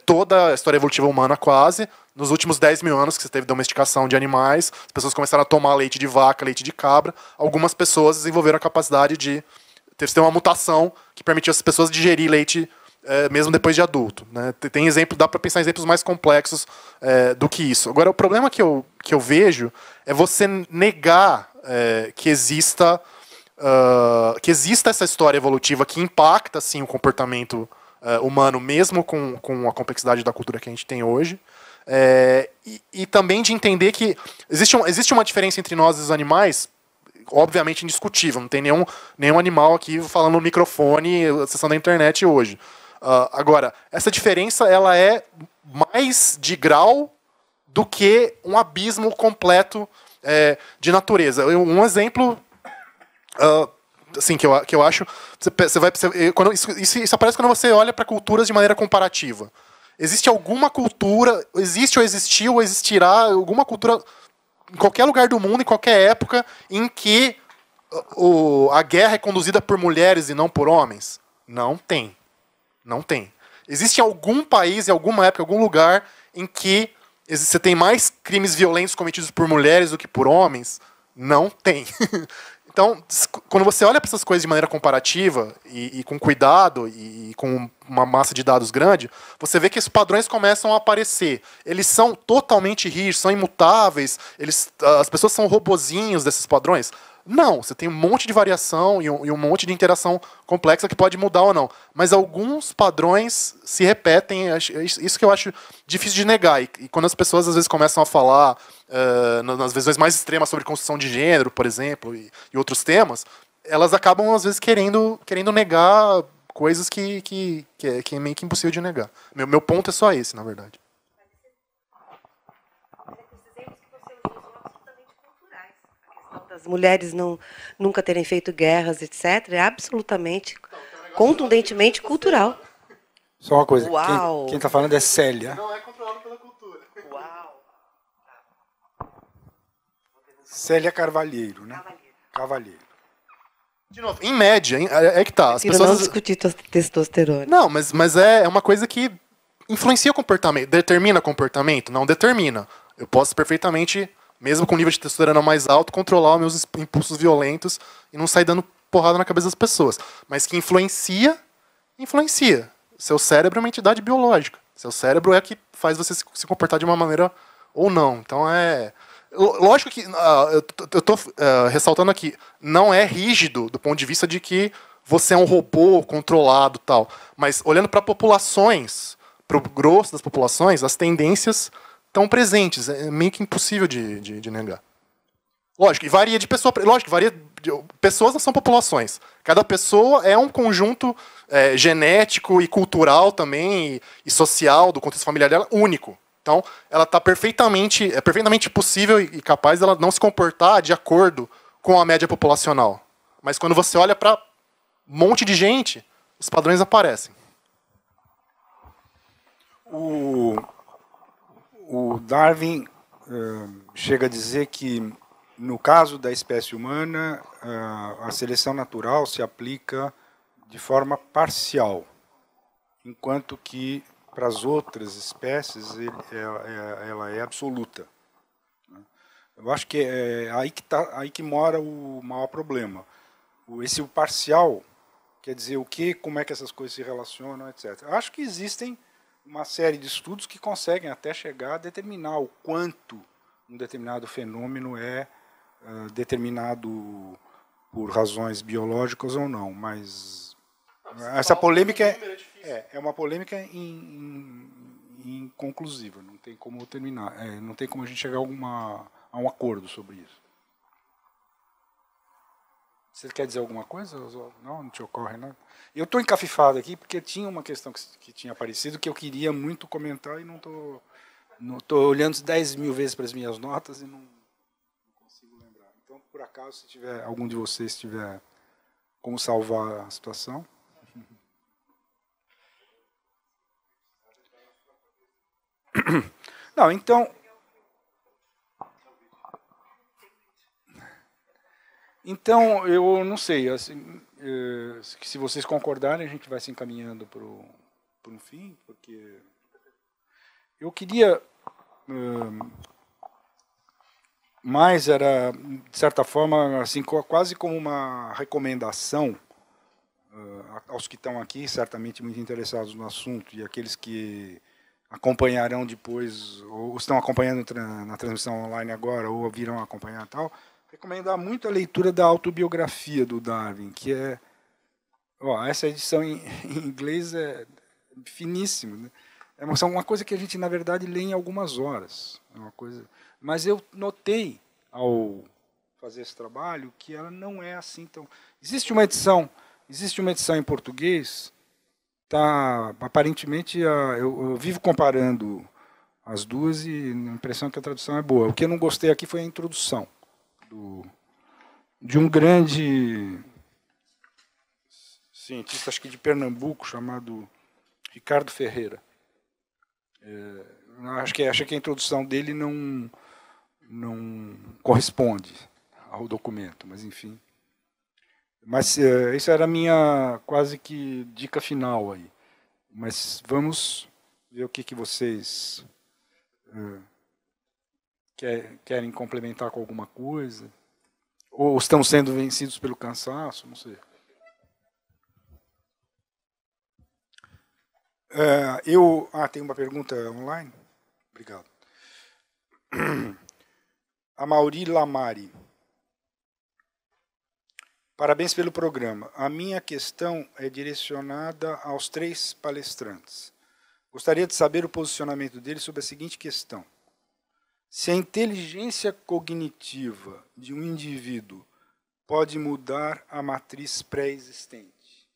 toda a história evolutiva humana quase. Nos últimos 10 mil anos que você teve domesticação de animais, as pessoas começaram a tomar leite de vaca, leite de cabra. Algumas pessoas desenvolveram a capacidade de ter uma mutação que permitiu as pessoas digerir leite mesmo depois de adulto. Né? Dá para pensar em exemplos mais complexos do que isso. Agora, o problema que eu vejo é você negar que exista essa história evolutiva que impacta sim, o comportamento humano, mesmo com a complexidade da cultura que a gente tem hoje. E também de entender que existe uma diferença entre nós e os animais, obviamente indiscutível. Não tem nenhum animal aqui falando no microfone, acessando a internet hoje. Agora, essa diferença ela é mais de grau do que um abismo completo de natureza. Um exemplo assim, que eu acho... Isso aparece quando você olha para culturas de maneira comparativa. Existe alguma cultura, existe ou existiu ou existirá alguma cultura em qualquer lugar do mundo, em qualquer época, em que a guerra é conduzida por mulheres e não por homens? Não tem. Não tem. Existe algum país, em alguma época, em algum lugar, em que você tem mais crimes violentos cometidos por mulheres do que por homens? Não tem. Então, quando você olha para essas coisas de maneira comparativa e com cuidado e com uma massa de dados grande, você vê que esses padrões começam a aparecer. Eles são totalmente rígidos, são imutáveis, as pessoas são robozinhos desses padrões? Não, você tem um monte de variação e um monte de interação complexa que pode mudar ou não. Mas alguns padrões se repetem, isso que eu acho difícil de negar. E quando as pessoas às vezes começam a falar nas visões mais extremas sobre construção de gênero, por exemplo, e outros temas, elas acabam às vezes querendo negar coisas que é meio que impossível de negar. Meu ponto é só esse, na verdade. Das mulheres nunca terem feito guerras, etc., é absolutamente, contundentemente cultural. Só uma coisa, Uau. quem está falando é Célia. Não é controlado pela cultura. Uau. Célia Carvalheiro, né? Cavalheiro. De novo, em média, que tá. As pessoas não discutir testosterona. Não, mas é uma coisa que influencia o comportamento. Determina comportamento? Não determina. Eu posso perfeitamente, mesmo com o nível de testosterona mais alto, controlar os meus impulsos violentos e não sair dando porrada na cabeça das pessoas. Mas que influencia. Seu cérebro é uma entidade biológica. Seu cérebro é que faz você se comportar de uma maneira ou não. Então lógico que eu estou ressaltando aqui, não é rígido do ponto de vista de que você é um robô controlado tal. Mas olhando para populações, para o grosso das populações, as tendências estão presentes. É meio que impossível de negar. Lógico, e varia de pessoa. Lógico, varia. Pessoas não são populações. Cada pessoa é um conjunto genético e cultural também, e social, do contexto familiar dela, único. Então, ela é perfeitamente possível e capaz dela não se comportar de acordo com a média populacional. Mas quando você olha para um monte de gente, os padrões aparecem. O Darwin chega a dizer que, no caso da espécie humana, a seleção natural se aplica de forma parcial, enquanto que para as outras espécies ela é absoluta. Eu acho que é aí que mora o maior problema. Esse parcial quer dizer como é que essas coisas se relacionam, etc. Eu acho que existem uma série de estudos que conseguem até chegar a determinar o quanto um determinado fenômeno é determinado por razões biológicas ou não, mas essa polêmica é uma polêmica inconclusiva, não tem como terminar, não tem como a gente chegar a um acordo sobre isso. Você quer dizer alguma coisa? Não te ocorre nada? Eu estou encafifado aqui porque tinha uma questão que tinha aparecido que eu queria muito comentar e não estou olhando 10 mil vezes para as minhas notas e não consigo lembrar. Então, por acaso, se tiver algum de vocês tiver como salvar a situação. Não, então eu não sei, assim, se vocês concordarem, a gente vai se encaminhando para um fim, porque eu queria mais era, de certa forma, assim, quase como uma recomendação aos que estão aqui, certamente muito interessados no assunto, e aqueles que acompanharão depois, ou estão acompanhando na transmissão online agora, ou virão acompanhar tal, recomendar muito a leitura da autobiografia do Darwin, que é... essa edição em inglês é finíssima, né? É uma coisa que a gente, na verdade, lê em algumas horas. É uma coisa... Mas eu notei, ao fazer esse trabalho, que ela não é assim tão... Existe uma edição em português, aparentemente, eu vivo comparando as duas e a impressão é que a tradução é boa. O que eu não gostei aqui foi a introdução de um grande cientista, acho que de Pernambuco, chamado Ricardo Ferreira. Acho que a introdução dele não corresponde ao documento, mas enfim. Mas isso era a minha quase que dica final aí. Mas vamos ver o que vocês querem complementar com alguma coisa. Ou estão sendo vencidos pelo cansaço, não sei. Tem uma pergunta online? Obrigado. A Mauri Lamari. Parabéns pelo programa. A minha questão é direcionada aos 3 palestrantes. Gostaria de saber o posicionamento deles sobre a seguinte questão. Se a inteligência cognitiva de um indivíduo pode mudar a matriz pré-existente,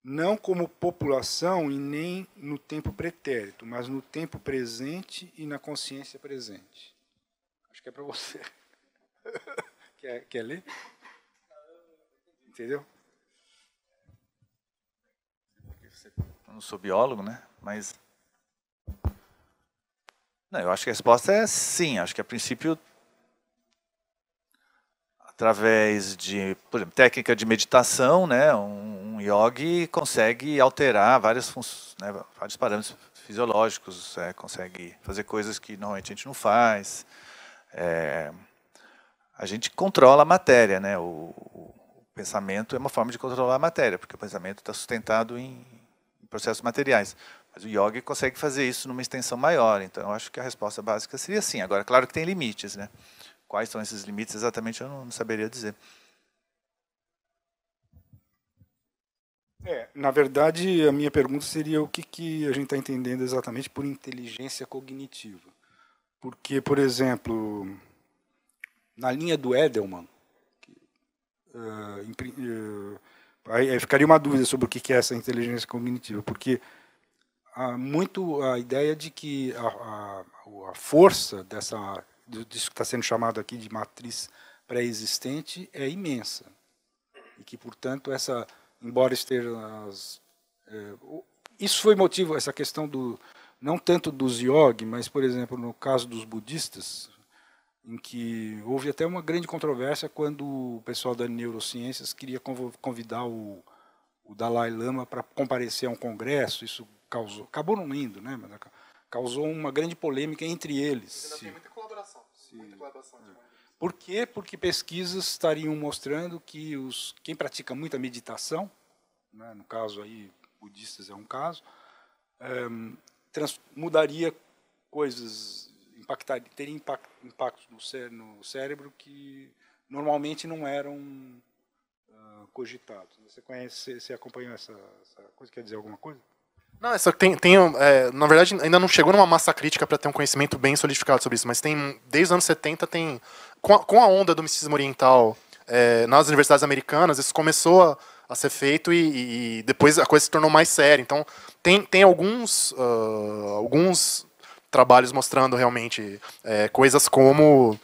não como população e nem no tempo pretérito, mas no tempo presente e na consciência presente. Acho que é para você. Quer ler? Entendeu? Eu não sou biólogo, né? Mas não, eu acho que a resposta é sim. Acho que a princípio, através de, por exemplo, técnica de meditação, né, um yogi consegue alterar vários parâmetros fisiológicos, consegue fazer coisas que normalmente a gente não faz. A gente controla a matéria, né? O pensamento é uma forma de controlar a matéria, porque o pensamento está sustentado em processos materiais. Mas o yoga consegue fazer isso numa extensão maior. Então, eu acho que a resposta básica seria sim. Agora, claro que tem limites, né? Quais são esses limites exatamente eu não saberia dizer. Na verdade, a minha pergunta seria o que a gente está entendendo exatamente por inteligência cognitiva. Porque, por exemplo, na linha do Edelman, aí ficaria uma dúvida sobre o que é essa inteligência cognitiva, porque há muito a ideia de que a força disso que está sendo chamado aqui de matriz pré-existente é imensa. E que, portanto, embora esteja... isso foi motivo, essa questão não tanto dos yogi, mas, por exemplo, no caso dos budistas, em que houve até uma grande controvérsia quando o pessoal das neurociências queria convidar o Dalai Lama para comparecer a um congresso. Isso acabou não indo, né? Mas causou uma grande polêmica entre eles. Ainda tem muita colaboração. Por quê? Porque pesquisas estariam mostrando que quem pratica muita meditação, né, no caso aí, budistas é um caso, mudaria coisas, teria impactos no cérebro que normalmente não eram cogitados. Você acompanhou essa coisa? Quer dizer alguma coisa? Não, na verdade, ainda não chegou numa massa crítica para ter um conhecimento bem solidificado sobre isso, mas desde os anos 70 com a onda do misticismo oriental nas universidades americanas, isso começou a ser feito e depois a coisa se tornou mais séria. Então, tem alguns trabalhos mostrando realmente coisas como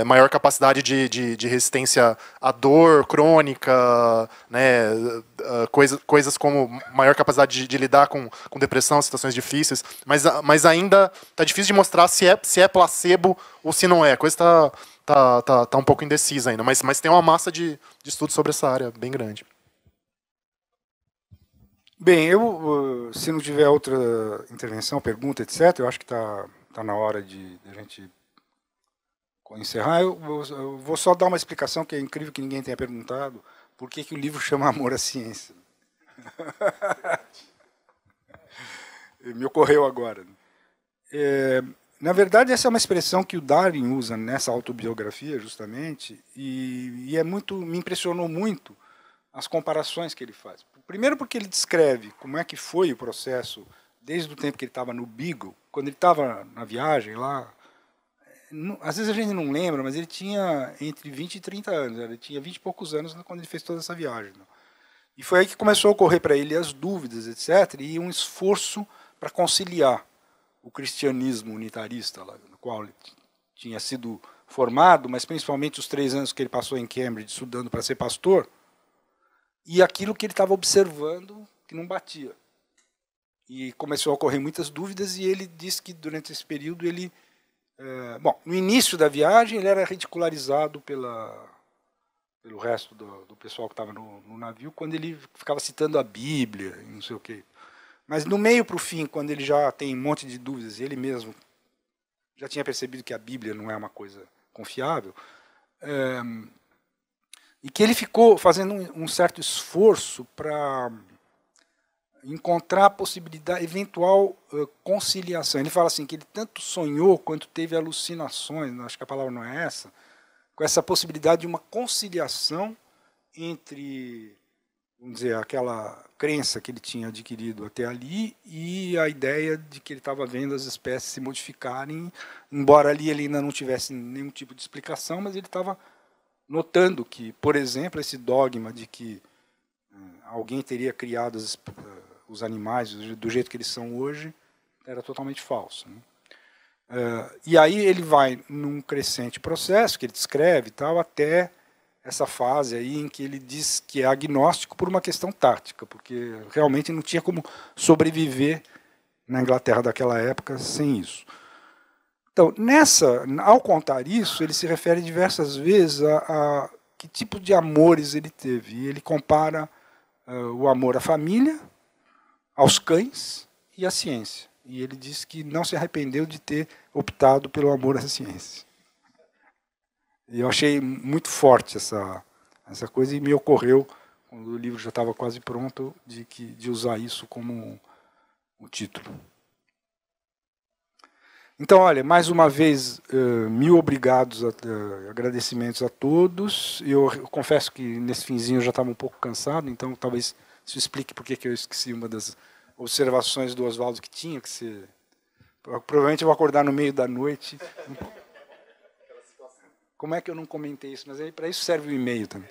maior capacidade de resistência à dor crônica, né, coisas como maior capacidade de lidar com depressão, situações difíceis, mas ainda está difícil de mostrar se é placebo ou se não é. A coisa está um pouco indecisa ainda, mas tem uma massa de estudos sobre essa área bem grande. Bem, se não tiver outra intervenção, pergunta, etc., eu acho que está na hora de a gente encerrar. Eu vou só dar uma explicação, que é incrível que ninguém tenha perguntado, por que o livro chama Amor à Ciência. Me ocorreu agora. Na verdade, essa é uma expressão que o Darwin usa nessa autobiografia, justamente, e me impressionou muito as comparações que ele faz. Primeiro porque ele descreve como é que foi o processo desde o tempo que ele estava no Beagle, quando ele estava na viagem lá. Às vezes a gente não lembra, mas ele tinha entre 20 e 30 anos. Ele tinha 20 e poucos anos quando ele fez toda essa viagem. E foi aí que começou a ocorrer para ele as dúvidas, etc., e um esforço para conciliar o cristianismo unitarista, lá, no qual ele tinha sido formado, mas principalmente os 3 anos que ele passou em Cambridge estudando para ser pastor, e aquilo que ele estava observando que não batia. E começou a ocorrer muitas dúvidas, e ele disse que durante esse período ele... no início da viagem ele era ridicularizado pelo resto do pessoal que estava no navio, quando ele ficava citando a Bíblia e não sei o quê. Mas no meio para o fim, quando ele já tem um monte de dúvidas, e ele mesmo já tinha percebido que a Bíblia não é uma coisa confiável, e que ele ficou fazendo um certo esforço para encontrar a possibilidade, eventual conciliação. Ele fala assim, que ele tanto sonhou quanto teve alucinações, acho que a palavra não é essa, com essa possibilidade de uma conciliação entre, vamos dizer, aquela crença que ele tinha adquirido até ali e a ideia de que ele estava vendo as espécies se modificarem, embora ali ele ainda não tivesse nenhum tipo de explicação, mas ele estava notando que, por exemplo, esse dogma de que alguém teria criado os animais do jeito que eles são hoje era totalmente falso, né? E aí ele vai num crescente processo que ele descreve e tal, até essa fase aí em que ele diz que é agnóstico por uma questão tática, porque realmente não tinha como sobreviver na Inglaterra daquela época sem isso. Então, ao contar isso, ele se refere diversas vezes a que tipo de amores ele teve. E ele compara o amor à família, aos cães e à ciência. E ele diz que não se arrependeu de ter optado pelo amor à ciência. E eu achei muito forte essa coisa, e me ocorreu, quando o livro já estava quase pronto, de usar isso como o título. Então, olha, mais uma vez, 1000 obrigados, agradecimentos a todos. Eu confesso que nesse finzinho eu já estava um pouco cansado, então talvez isso explique por que eu esqueci uma das observações do Oswaldo que tinha que ser... Provavelmente eu vou acordar no meio da noite. Como é que eu não comentei isso? Mas aí para isso serve o e-mail também.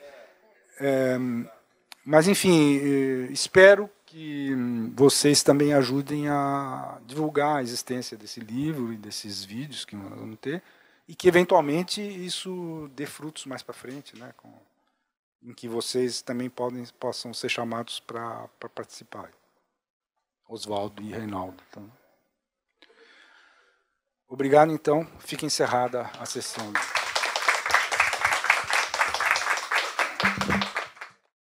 Mas, enfim, espero que vocês também ajudem a divulgar a existência desse livro e desses vídeos que nós vamos ter, e que, eventualmente, isso dê frutos mais para frente, né, em que vocês também possam ser chamados para participar. Oswaldo e Reinaldo. Então. Obrigado, então. Fica encerrada a sessão.